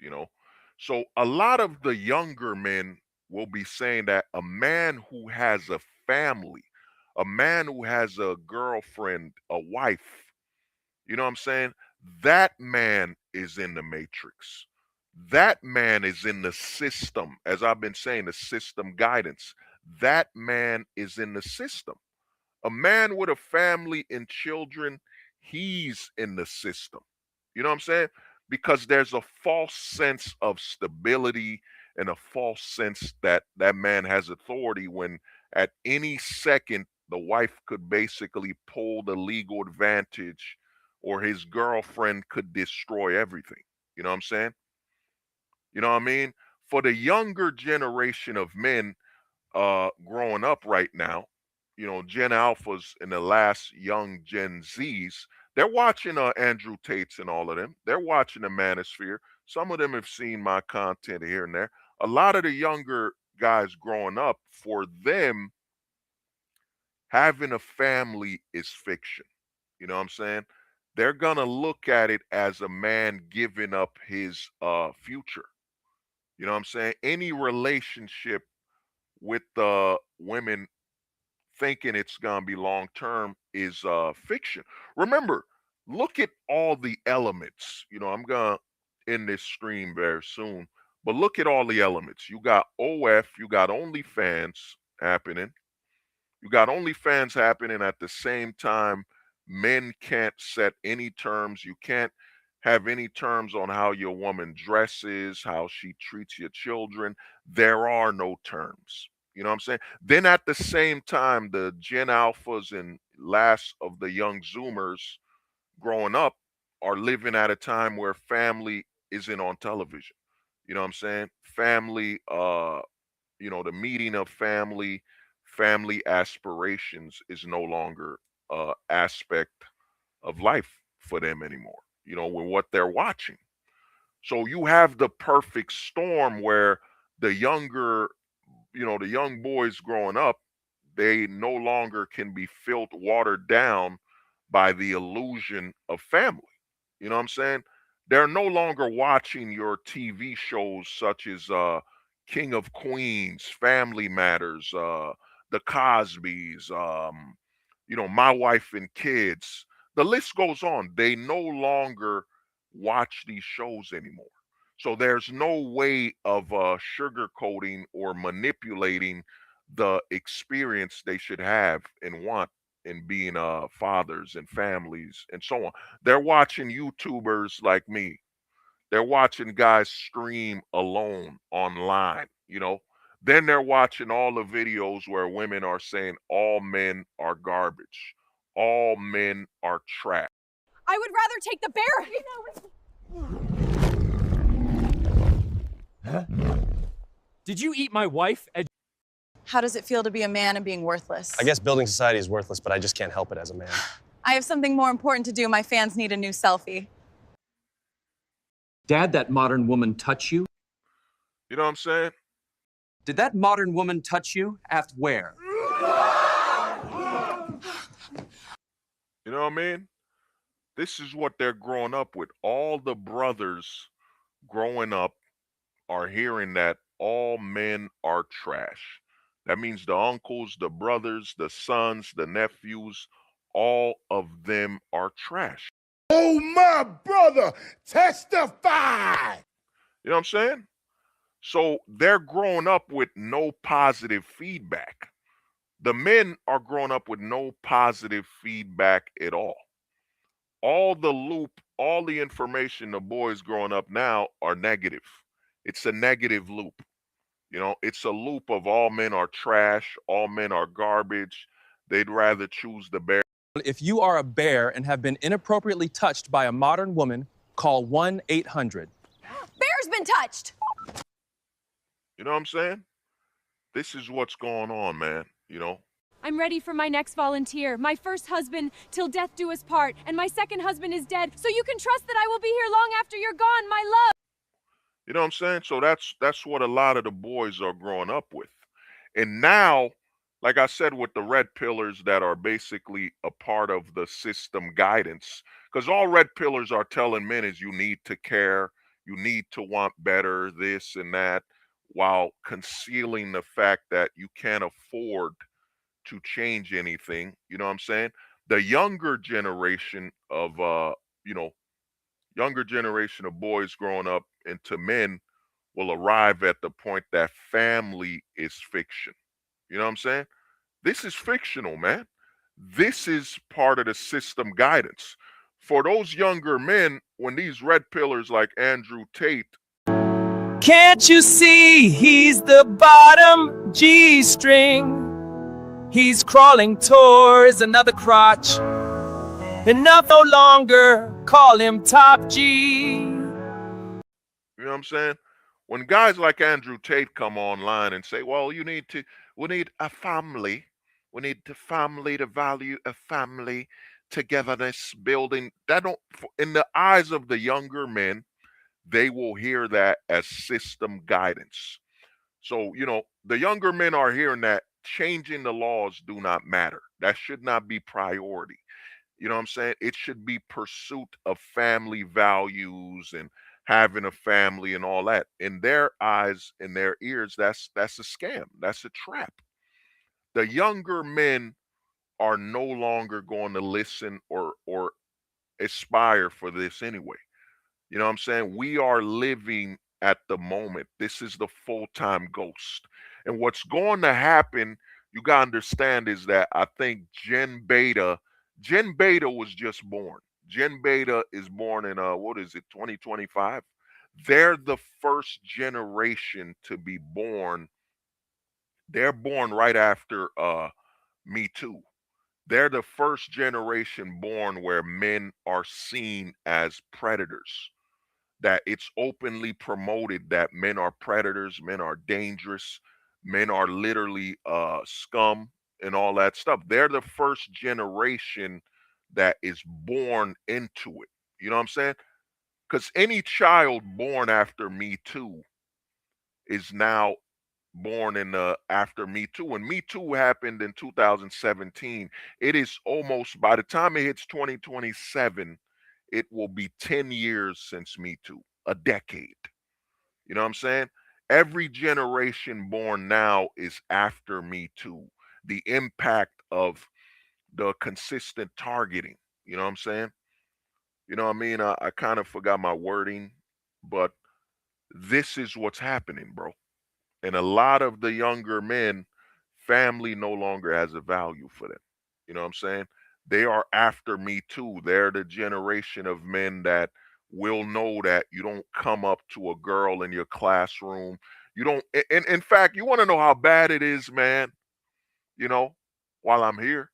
So a lot of the younger men will be saying that a man who has a family, a man who has a girlfriend, a wife, you know what I'm saying? That man is in the matrix. That man is in the system. As I've been saying, the system guidance. That man is in the system. A man with a family and children, he's in the system. You know what I'm saying? Because there's a false sense of stability and a false sense that that man has authority when at any second the wife could basically pull the legal advantage or his girlfriend could destroy everything. You know what I'm saying? You know what I mean? For the younger generation of men growing up right now, Gen Alphas and the last young Gen Zs, they're watching Andrew Tates and all of them. They're watching the Manosphere. Some of them have seen my content here and there. A lot of the younger guys growing up, for them, having a family is fiction. You know what I'm saying? They're gonna look at it as a man giving up his future. You know what I'm saying? Any relationship with women thinking it's gonna be long term is fiction. Remember, look at all the elements. I'm gonna end this stream very soon, but look at all the elements. You got OF, you got OnlyFans happening. You got OnlyFans happening at the same time. Men can't set any terms. You can't have any terms on how your woman dresses, how she treats your children. There are no terms. You know what I'm saying? Then at the same time, the Gen Alphas and last of the young Zoomers growing up are living at a time where family isn't on television. You know what I'm saying? Family, the meeting of family, family aspirations is no longer aspect of life for them anymore. With what they're watching. So you have the perfect storm where the younger, the young boys growing up, they no longer can be watered down by the illusion of family. You know what I'm saying? They're no longer watching your TV shows such as King of Queens, Family Matters, The Cosbys, My Wife and Kids. The list goes on. They no longer watch these shows anymore. So there's no way of sugarcoating or manipulating the experience they should have and want in being fathers and families and so on. They're watching YouTubers like me. They're watching guys stream alone online. Then they're watching all the videos where women are saying all men are garbage. All men are trash. I would rather take the bear. Did you eat my wife? How does it feel to be a man and being worthless? I guess building society is worthless, but I just can't help it as a man. I have something more important to do. My fans need a new selfie. Dad, that modern woman touch you? You know what I'm saying? Did that modern woman touch you? Asked where? You know what I mean? This is what they're growing up with. All the brothers growing up are hearing that all men are trash. That means the uncles, the brothers, the sons, the nephews, all of them are trash. Oh, my brother, testify. You know what I'm saying? So they're growing up with no positive feedback. The men are growing up with no positive feedback at all. All the information the boys growing up now are negative. It's a negative loop. It's a loop of all men are trash, all men are garbage. They'd rather choose the bear. If you are a bear and have been inappropriately touched by a modern woman, call 1-800. Bear's been touched. You know what I'm saying? This is what's going on, man. I'm ready for my next volunteer. My first husband, till death do us part, and my second husband is dead. So you can trust that I will be here long after you're gone, my love. You know what I'm saying? So that's what a lot of the boys are growing up with. And now, like I said, with the red pillars that are basically a part of the system guidance, because all red pillars are telling men is you need to care, you need to want better, this and that, while concealing the fact that you can't afford to change anything. You know what I'm saying? The younger generation of boys growing up into men will arrive at the point that family is fiction. You know what I'm saying? This is fictional, man. This is part of the system guidance. For those younger men, when these red pillars like Andrew Tate. Can't you see he's the bottom G string? He's crawling towards another crotch. Enough no longer call him top G. You know what I'm saying? When guys like Andrew Tate come online and say, well, we need a family. We need the family, the value of family, togetherness, building. In the eyes of the younger men, they will hear that as system guidance. So, the younger men are hearing that changing the laws do not matter. That should not be priority. You know what I'm saying? It should be pursuit of family values and having a family and all that. In their eyes, in their ears, that's a scam. That's a trap. The younger men are no longer going to listen or aspire for this anyway. You know what I'm saying? We are living at the moment. This is the full-time ghost. And what's going to happen, you got to understand, is that I think Gen Beta was just born. Gen Beta is born in 2025? They're the first generation to be born They're born right after Me Too. They're the first generation born where men are seen as predators, that it's openly promoted that men are predators, men are dangerous, men are literally scum and all that stuff. They're the first generation that is born into it. You know what I'm saying? Because any child born after Me Too is now born in the after Me Too. When Me Too happened in 2017, it is almost, by the time it hits 2027, it will be 10 years since Me Too, a decade. You know what I'm saying? Every generation born now is after Me Too. The impact of the consistent targeting. You know what I'm saying? You know what I mean? I kind of forgot my wording, but this is what's happening, bro. And a lot of the younger men, family no longer has a value for them. You know what I'm saying? They are after Me Too. They're the generation of men that will know that you don't come up to a girl in your classroom. You don't, and in fact, you want to know how bad it is, man, you know, while I'm here,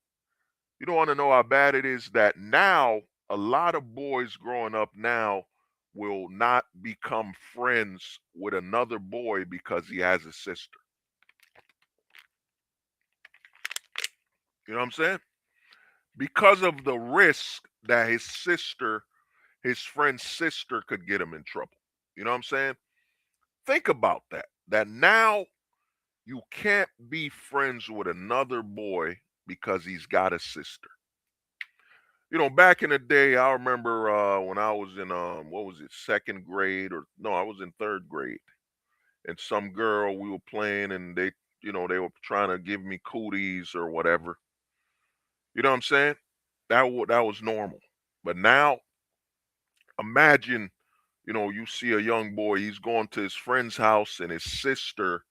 you don't want to know how bad it is that now a lot of boys growing up now will not become friends with another boy because he has a sister. You know what I'm saying? Because of the risk that his friend's sister could get him in trouble. You know what I'm saying? Think about that. That now you can't be friends with another boy because he's got a sister. You know, back in the day, I remember when I was in what was it, second grade, or no, I was in third grade, and some girl, we were playing, and they were trying to give me cooties or whatever. You know what I'm saying? That was normal. But now, imagine, you see a young boy, he's going to his friend's house, and his sister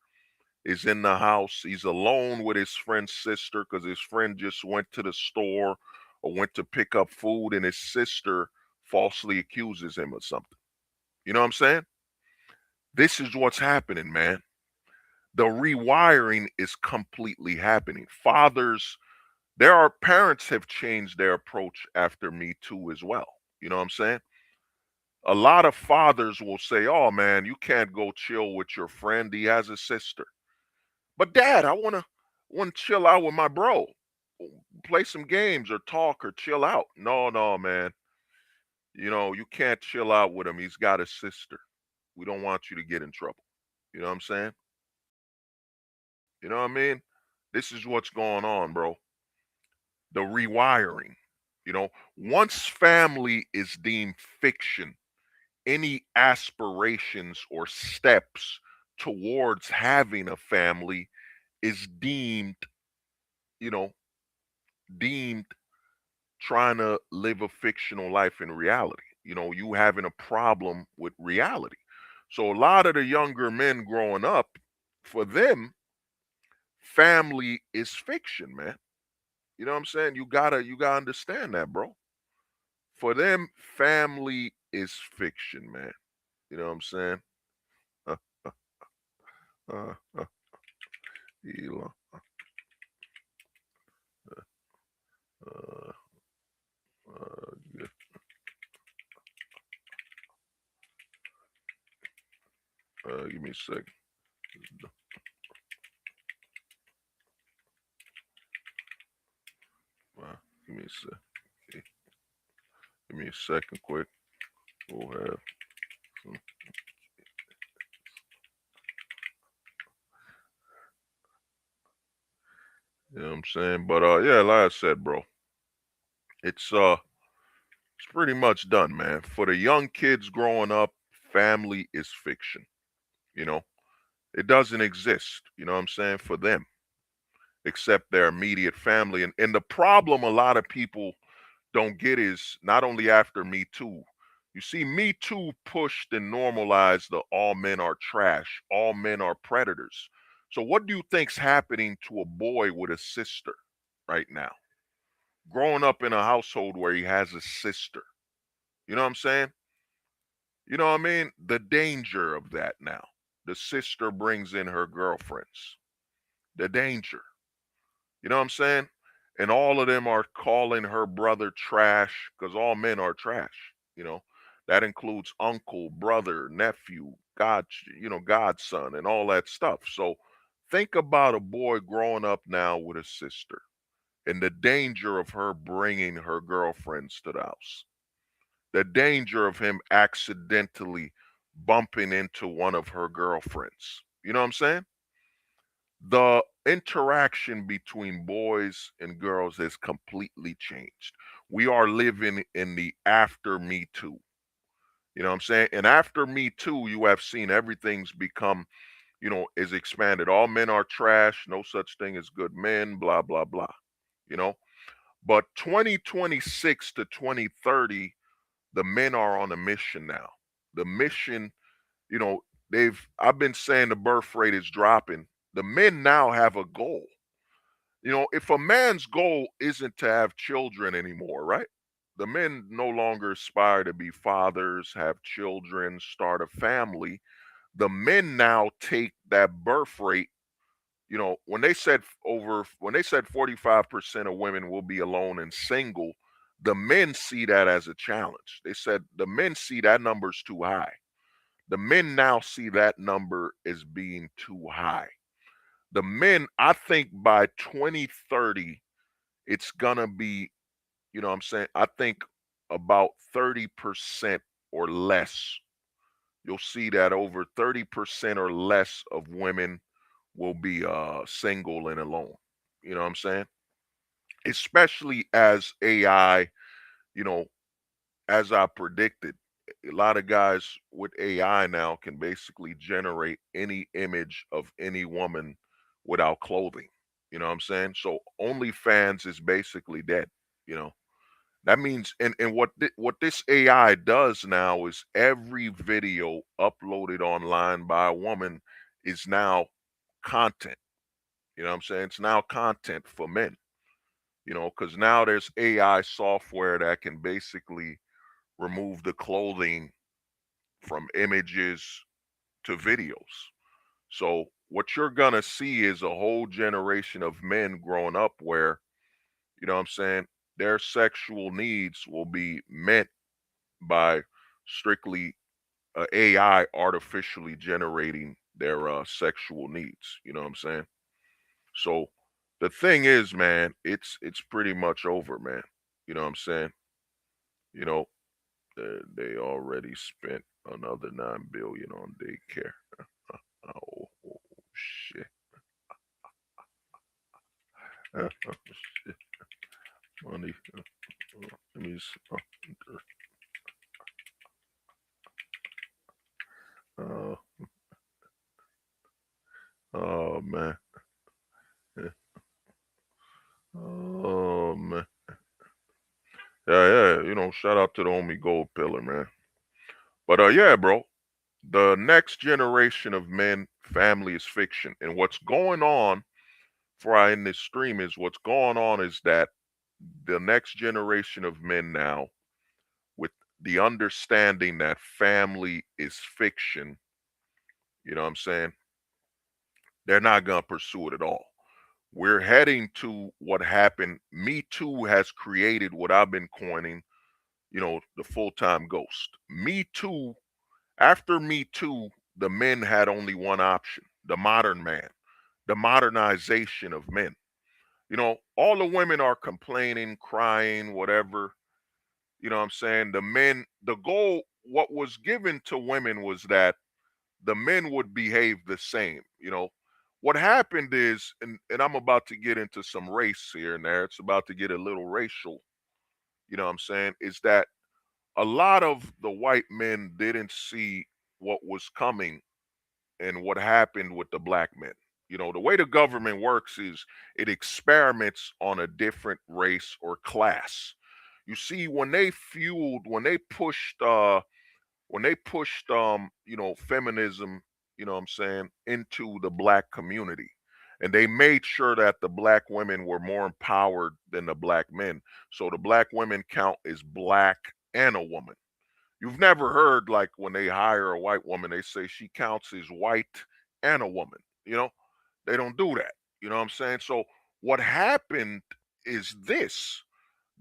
is in the house. He's alone with his friend's sister because his friend just went to the store or went to pick up food, and his sister falsely accuses him of something. You know what I'm saying? This is what's happening, man. The rewiring is completely happening. There are parents have changed their approach after Me Too as well. You know what I'm saying? A lot of fathers will say, "Oh man, you can't go chill with your friend. He has a sister." But dad, I wanna chill out with my bro. Play some games or talk or chill out. No, no, man. You can't chill out with him. He's got a sister. We don't want you to get in trouble. You know what I'm saying? You know what I mean? This is what's going on, bro. The rewiring. Once family is deemed fiction, any aspirations or steps towards having a family is you know, deemed trying to live a fictional life in reality. You having a problem with reality. So a lot of the younger men growing up, for them, family is fiction, man. You know what I'm saying? You gotta understand that, bro. For them, family is fiction, man. You know what I'm saying? Uh, uh, uh, Elon, uh, yeah. Give me a second. Give me a sec. Okay. Give me a second, quick. We'll have some. You know what I'm saying? But yeah, like I said, bro, it's pretty much done, man. For the young kids growing up, family is fiction. You know, it doesn't exist. You know what I'm saying? For them, except their immediate family. And the problem a lot of people don't get is not only after Me Too. You see, Me Too pushed and normalized the all men are trash, all men are predators. So what do you think's happening to a boy with a sister right now? Growing up in a household where he has a sister. You know what I'm saying? You know what I mean? The danger of that now. The sister brings in her girlfriends. The danger. You know what I'm saying? And all of them are calling her brother trash because all men are trash. You know, that includes uncle, brother, nephew, godson, and all that stuff. So think about a boy growing up now with a sister and the danger of her bringing her girlfriends to the house, the danger of him accidentally bumping into one of her girlfriends. You know what I'm saying? The interaction between boys and girls has completely changed. We are living in the after Me Too. You know what I'm saying? And after Me Too, you have seen everything's become, is expanded. All men are trash, no such thing as good men, blah, blah, blah. You know? But 2026 to 2030, the men are on a mission now. The mission, you know, I've been saying the birth rate is dropping. The men now have a goal. If a man's goal isn't to have children anymore, right? The men no longer aspire to be fathers, have children, start a family. The men now take that birth rate. When they said 45% of women will be alone and single, the men see that as a challenge. They said the men see that number's too high. The men now see that number as being too high. The men, I think by 2030, it's gonna be, what I'm saying, I think about 30% or less. You'll see that over 30% or less of women will be single and alone. You know what I'm saying? Especially as AI, you know, as I predicted, a lot of guys with AI now can basically generate any image of any woman without clothing. You know what I'm saying? So OnlyFans is basically dead. You know, that means, and what this AI does now is every video uploaded online by a woman is now content. You know what I'm saying? It's now content for men. Because now there's AI software that can basically remove the clothing from images to videos. So what you're gonna see is a whole generation of men growing up where, what I'm saying, their sexual needs will be met by strictly AI artificially generating their sexual needs. You know what I'm saying? So the thing is, man, it's pretty much over, man. You know what I'm saying? You know, they already spent another 9 billion on daycare. Oh, shit. Shit. Money. Let me oh man. Oh man. Yeah. Shout out to the homie Gold Pillar, man. But yeah, bro. The next generation of men, family is fiction. And what's going on before I end this stream is what's going on is that the next generation of men now, with the understanding that family is fiction, you know what I'm saying? They're not going to pursue it at all. We're heading to what happened. Me Too has created what I've been coining, the full-time ghost. Me Too, after Me Too, the men had only one option, the modern man, the modernization of men. All the women are complaining, crying, whatever. You know what I'm saying? The men, the goal, what was given to women was that the men would behave the same. What happened is, and I'm about to get into some race here and there, it's about to get a little racial, you know what I'm saying, is that a lot of the white men didn't see what was coming and what happened with the black men. The way the government works is it experiments on a different race or class. You see, when they pushed feminism, you know what I'm saying, into the black community, and they made sure that the black women were more empowered than the black men. So the black women count as black and a woman. You've never heard, like, when they hire a white woman, they say she counts as white and a woman. They don't do that. You know what I'm saying? So what happened is this,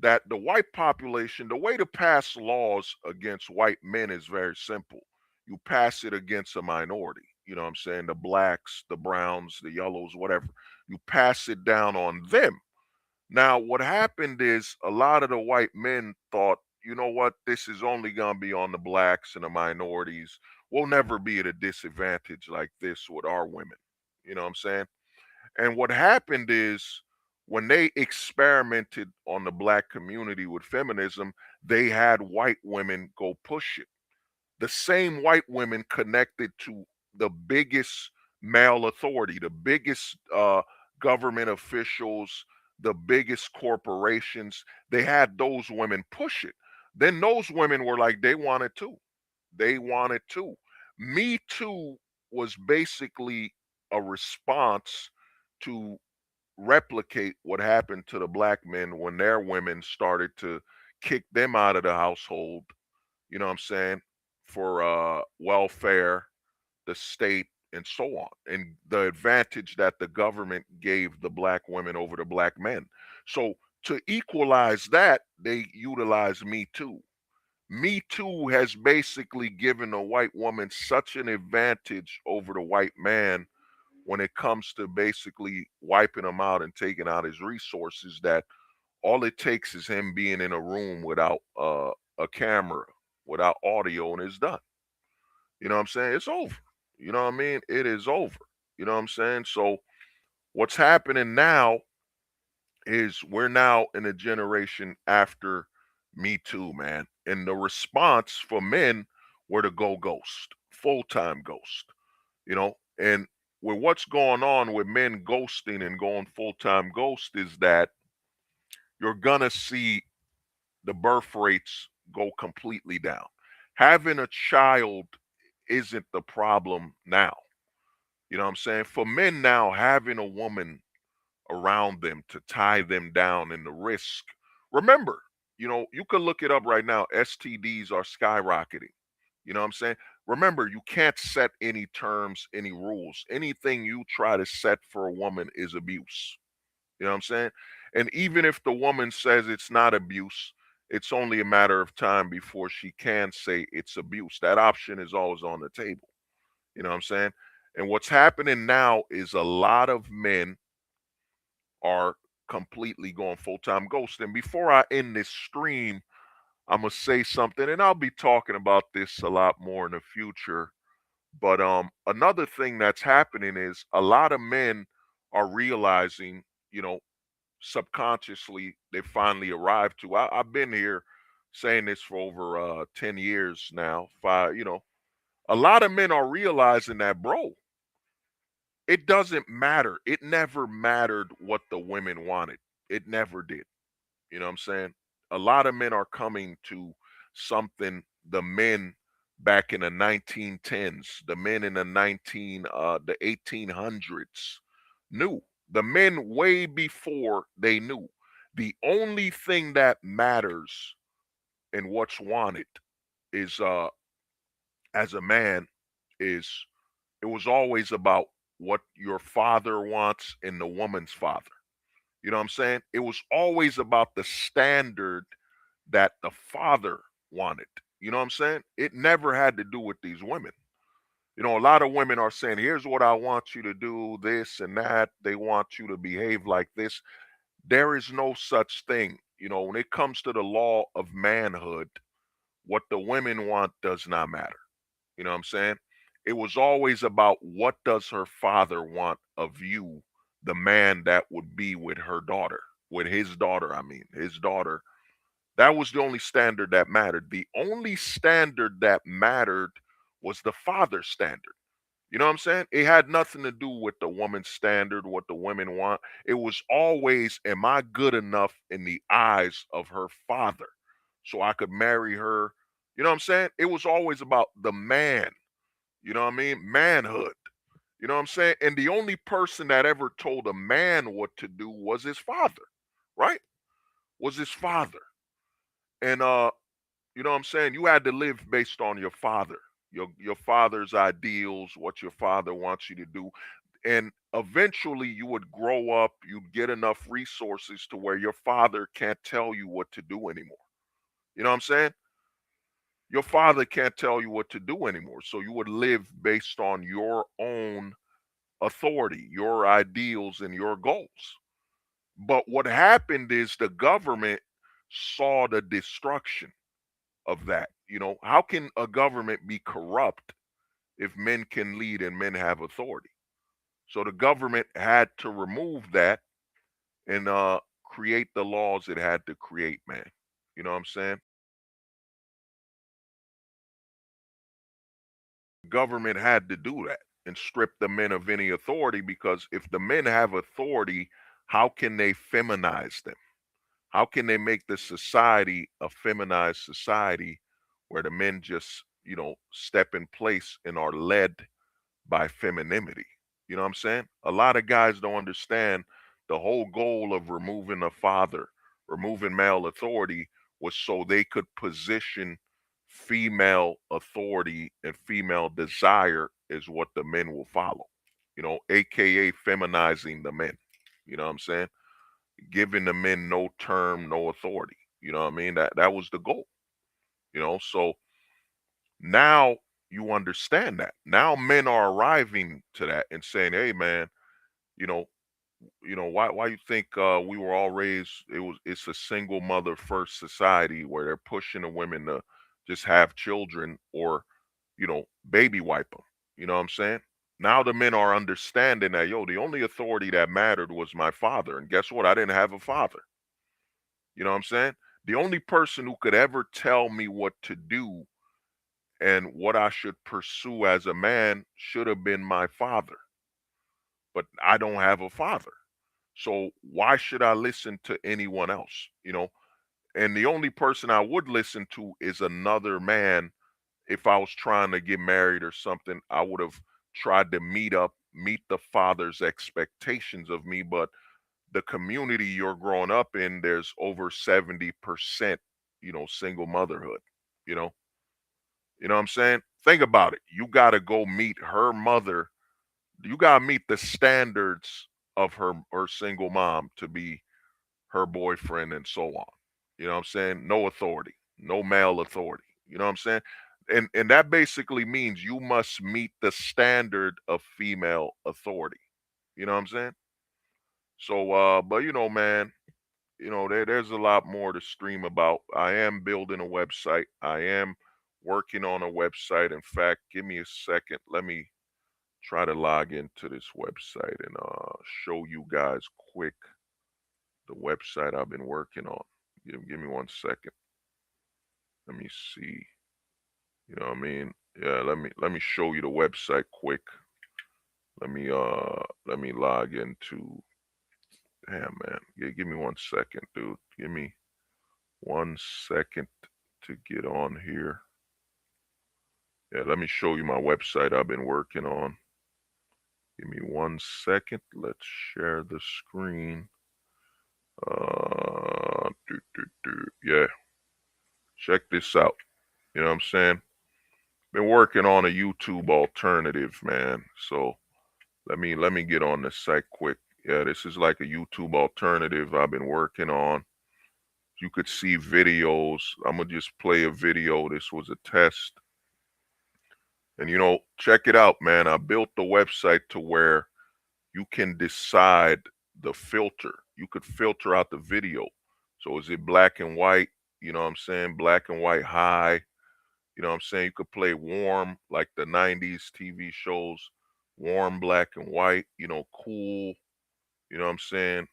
that the white population, the way to pass laws against white men is very simple. You pass it against a minority. You know what I'm saying? The blacks, the browns, the yellows, whatever. You pass it down on them. Now, what happened is a lot of the white men thought, you know what, this is only going to be on the blacks and the minorities. We'll never be at a disadvantage like this with our women. You know what I'm saying? And what happened is when they experimented on the black community with feminism, they had white women go push it. The same white women connected to the biggest male authority, the biggest government officials, the biggest corporations. They had those women push it. Then those women were like, they wanted to. They wanted to. Me Too was basically a response to replicate what happened to the black men when their women started to kick them out of the household, you know what I'm saying, for welfare, the state, and so on. And the advantage that the government gave the black women over the black men. So to equalize that, they utilize Me Too. Me Too has basically given a white woman such an advantage over the white man when it comes to basically wiping him out and taking out his resources, that all it takes is him being in a room without a camera, without audio, and it's done. You know what I'm saying? It's over. You know what I mean? It is over. You know what I'm saying? So what's happening now is we're now in a generation after Me Too, man. And the response for men were to go ghost, full-time ghost, you know. And with what's going on with men ghosting and going full-time ghost is that you're gonna see the birth rates go completely down. Having a child isn't the problem now. You know what I'm saying? For men now, having a woman around them to tie them down and the risk. Remember, you know, you can look it up right now. STDs are skyrocketing. You know what I'm saying? Remember, you can't set any terms, any rules. Anything you try to set for a woman is abuse. You know what I'm saying? And even if the woman says it's not abuse, it's only a matter of time before she can say it's abuse. That option is always on the table. You know what I'm saying? And what's happening now is a lot of men are completely going full-time ghost. And before I end this stream, I'm gonna say something, and I'll be talking about this a lot more in the future. But another thing that's happening is a lot of men are realizing, you know, subconsciously they finally arrived to. I've been here saying this for over 10 years now. Five, you know, a lot of men are realizing that, bro, it doesn't matter. It never mattered what the women wanted. It never did. You know what I'm saying? A lot of men are coming to something the men back in the 1910s, the men in the 1800s knew. The men way before they knew. The only thing that matters and what's wanted is as a man is, it was always about what your father wants and the woman's father. You know what I'm saying? It was always about the standard that the father wanted. You know what I'm saying? It never had to do with these women. You know, a lot of women are saying, here's what I want you to do, this and that. They want you to behave like this. There is no such thing. You know, when it comes to the law of manhood, what the women want does not matter. You know what I'm saying? It was always about what does her father want of you, the man that would be with her daughter, with his daughter, I mean, his daughter. That was the only standard that mattered. The only standard that mattered was the father standard. You know what I'm saying? It had nothing to do with the woman's standard, what the women want. It was always, am I good enough in the eyes of her father so I could marry her? You know what I'm saying? It was always about the man. You know what I mean? Manhood. You know what I'm saying? And the only person that ever told a man what to do was his father, right? Was his father. And you know what I'm saying? You had to live based on your father, your father's ideals, what your father wants you to do. And eventually you would grow up, you'd get enough resources to where your father can't tell you what to do anymore. You know what I'm saying? Your father can't tell you what to do anymore. So you would live based on your own authority, your ideals, and your goals. But what happened is the government saw the destruction of that. You know, how can a government be corrupt if men can lead and men have authority? So the government had to remove that and create the laws it had to create, man. You know what I'm saying? Government had to do that and strip the men of any authority, because if the men have authority, how can they feminize them? How can they make the society a feminized society where the men just, you know, step in place and are led by femininity? You know what I'm saying? A lot of guys don't understand the whole goal of removing a father, removing male authority, was so they could position female authority and female desire is what the men will follow, you know, aka feminizing the men. You know what I'm saying? Giving the men no term, no authority. You know what I mean? That was the goal. You know, so now you understand that. Now men are arriving to that and saying, hey man, you know, why you think we were all raised, it's a single mother first society where they're pushing the women to just have children or, you know, baby wipe them. You know what I'm saying? Now the men are understanding that, yo, the only authority that mattered was my father. And guess what? I didn't have a father. You know what I'm saying? The only person who could ever tell me what to do and what I should pursue as a man should have been my father. But I don't have a father. So why should I listen to anyone else? You know, and the only person I would listen to is another man. If I was trying to get married or something, I would have tried to meet the father's expectations of me. But the community you're growing up in, there's over 70%, you know, single motherhood. You know what I'm saying? Think about it. You got to go meet her mother. You got to meet the standards of her single mom to be her boyfriend and so on. You know what I'm saying? No authority, no male authority. You know what I'm saying? And that basically means you must meet the standard of female authority. You know what I'm saying? So, but you know, man, you know, there's a lot more to stream about. I am building a website. I am working on a website. In fact, give me a second. Let me try to log into this website and show you guys quick the website I've been working on. Give me 1 second. Let me see. You know what I mean? Yeah, let me show you the website quick. Let me log into. Damn, man. Give me 1 second, dude. Give me 1 second to get on here. Yeah, let me show you my website I've been working on. Give me 1 second. Let's share the screen. Yeah. Check this out. You know what I'm saying? Been working on a YouTube alternative, man. So let me get on the site quick. Yeah, this is like a YouTube alternative I've been working on. You could see videos. I'm gonna just play a video. This was a test. And, you know, check it out, man. I built the website to where you can decide the filter. You could filter out the video. So is it black and white? You know what I'm saying? Black and white high. You know what I'm saying? You could play warm, like the 90s TV shows. Warm, black and white. You know, cool. You know what I'm saying?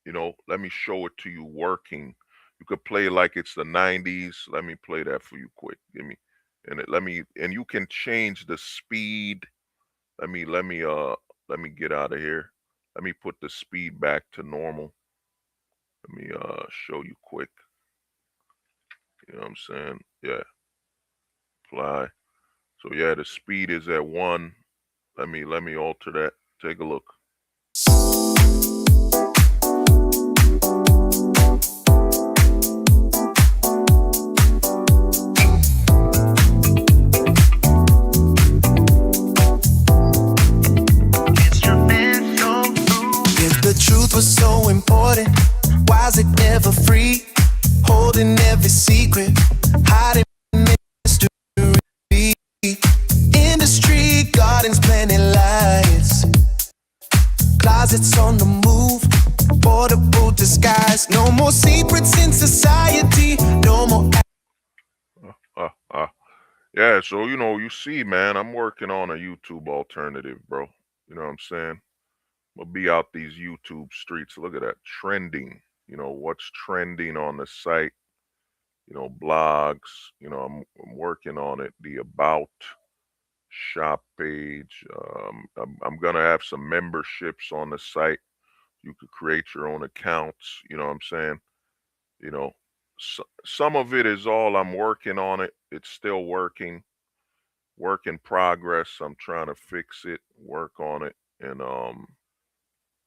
You know, let me show it to you working. You could play like it's the 90s. Let me play that for you quick. Give me. And you can change the speed. Let me get out of here. Let me put the speed back to normal. Let me show you quick. You know what I'm saying? Yeah. Apply. So yeah, the speed is at 1. Let me alter that. Take a look. Instrument important? Why is it never free? Holding every secret, hiding mystery. Industry, gardens, planting lights. Closets on the move, portable disguise. No more secrets in society, no more. Yeah, so you see, man, I'm working on a YouTube alternative, bro. You know what I'm saying? We'll be out these YouTube streets. Look at that. Trending. What's trending on the site, blogs. I'm working on it. The About shop page. I'm going to have some memberships on the site. You could create your own accounts. You know what I'm saying? Some of it is all I'm working on it. It's still work in progress. I'm trying to fix it, work on it. And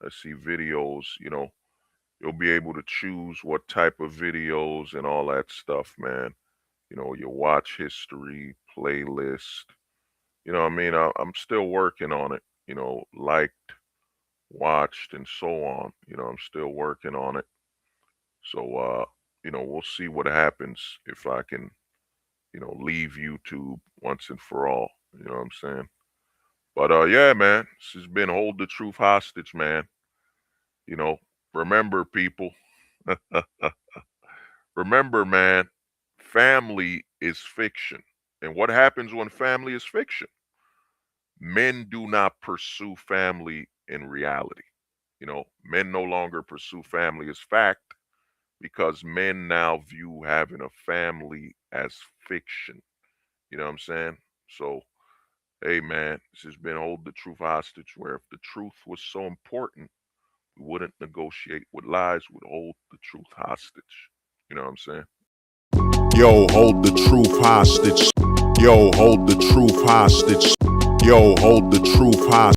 let's see, videos, you'll be able to choose what type of videos and all that stuff, man. Your watch history, playlist. You know what I mean? I'm still working on it, liked, watched, and so on. I'm still working on it. So, we'll see what happens if I can, leave YouTube once and for all. You know what I'm saying? But yeah, man, this has been Hold the Truth Hostage, man. Remember, people. Remember, man, family is fiction. And what happens when family is fiction? Men do not pursue family in reality. Men no longer pursue family as fact because men now view having a family as fiction. You know what I'm saying? So, hey, man, this has been Hold the Truth Hostage, where if the truth was so important, we wouldn't negotiate with lies, we'd hold the truth hostage. You know what I'm saying? Yo, hold the truth hostage. Yo, hold the truth hostage. Yo, hold the truth hostage.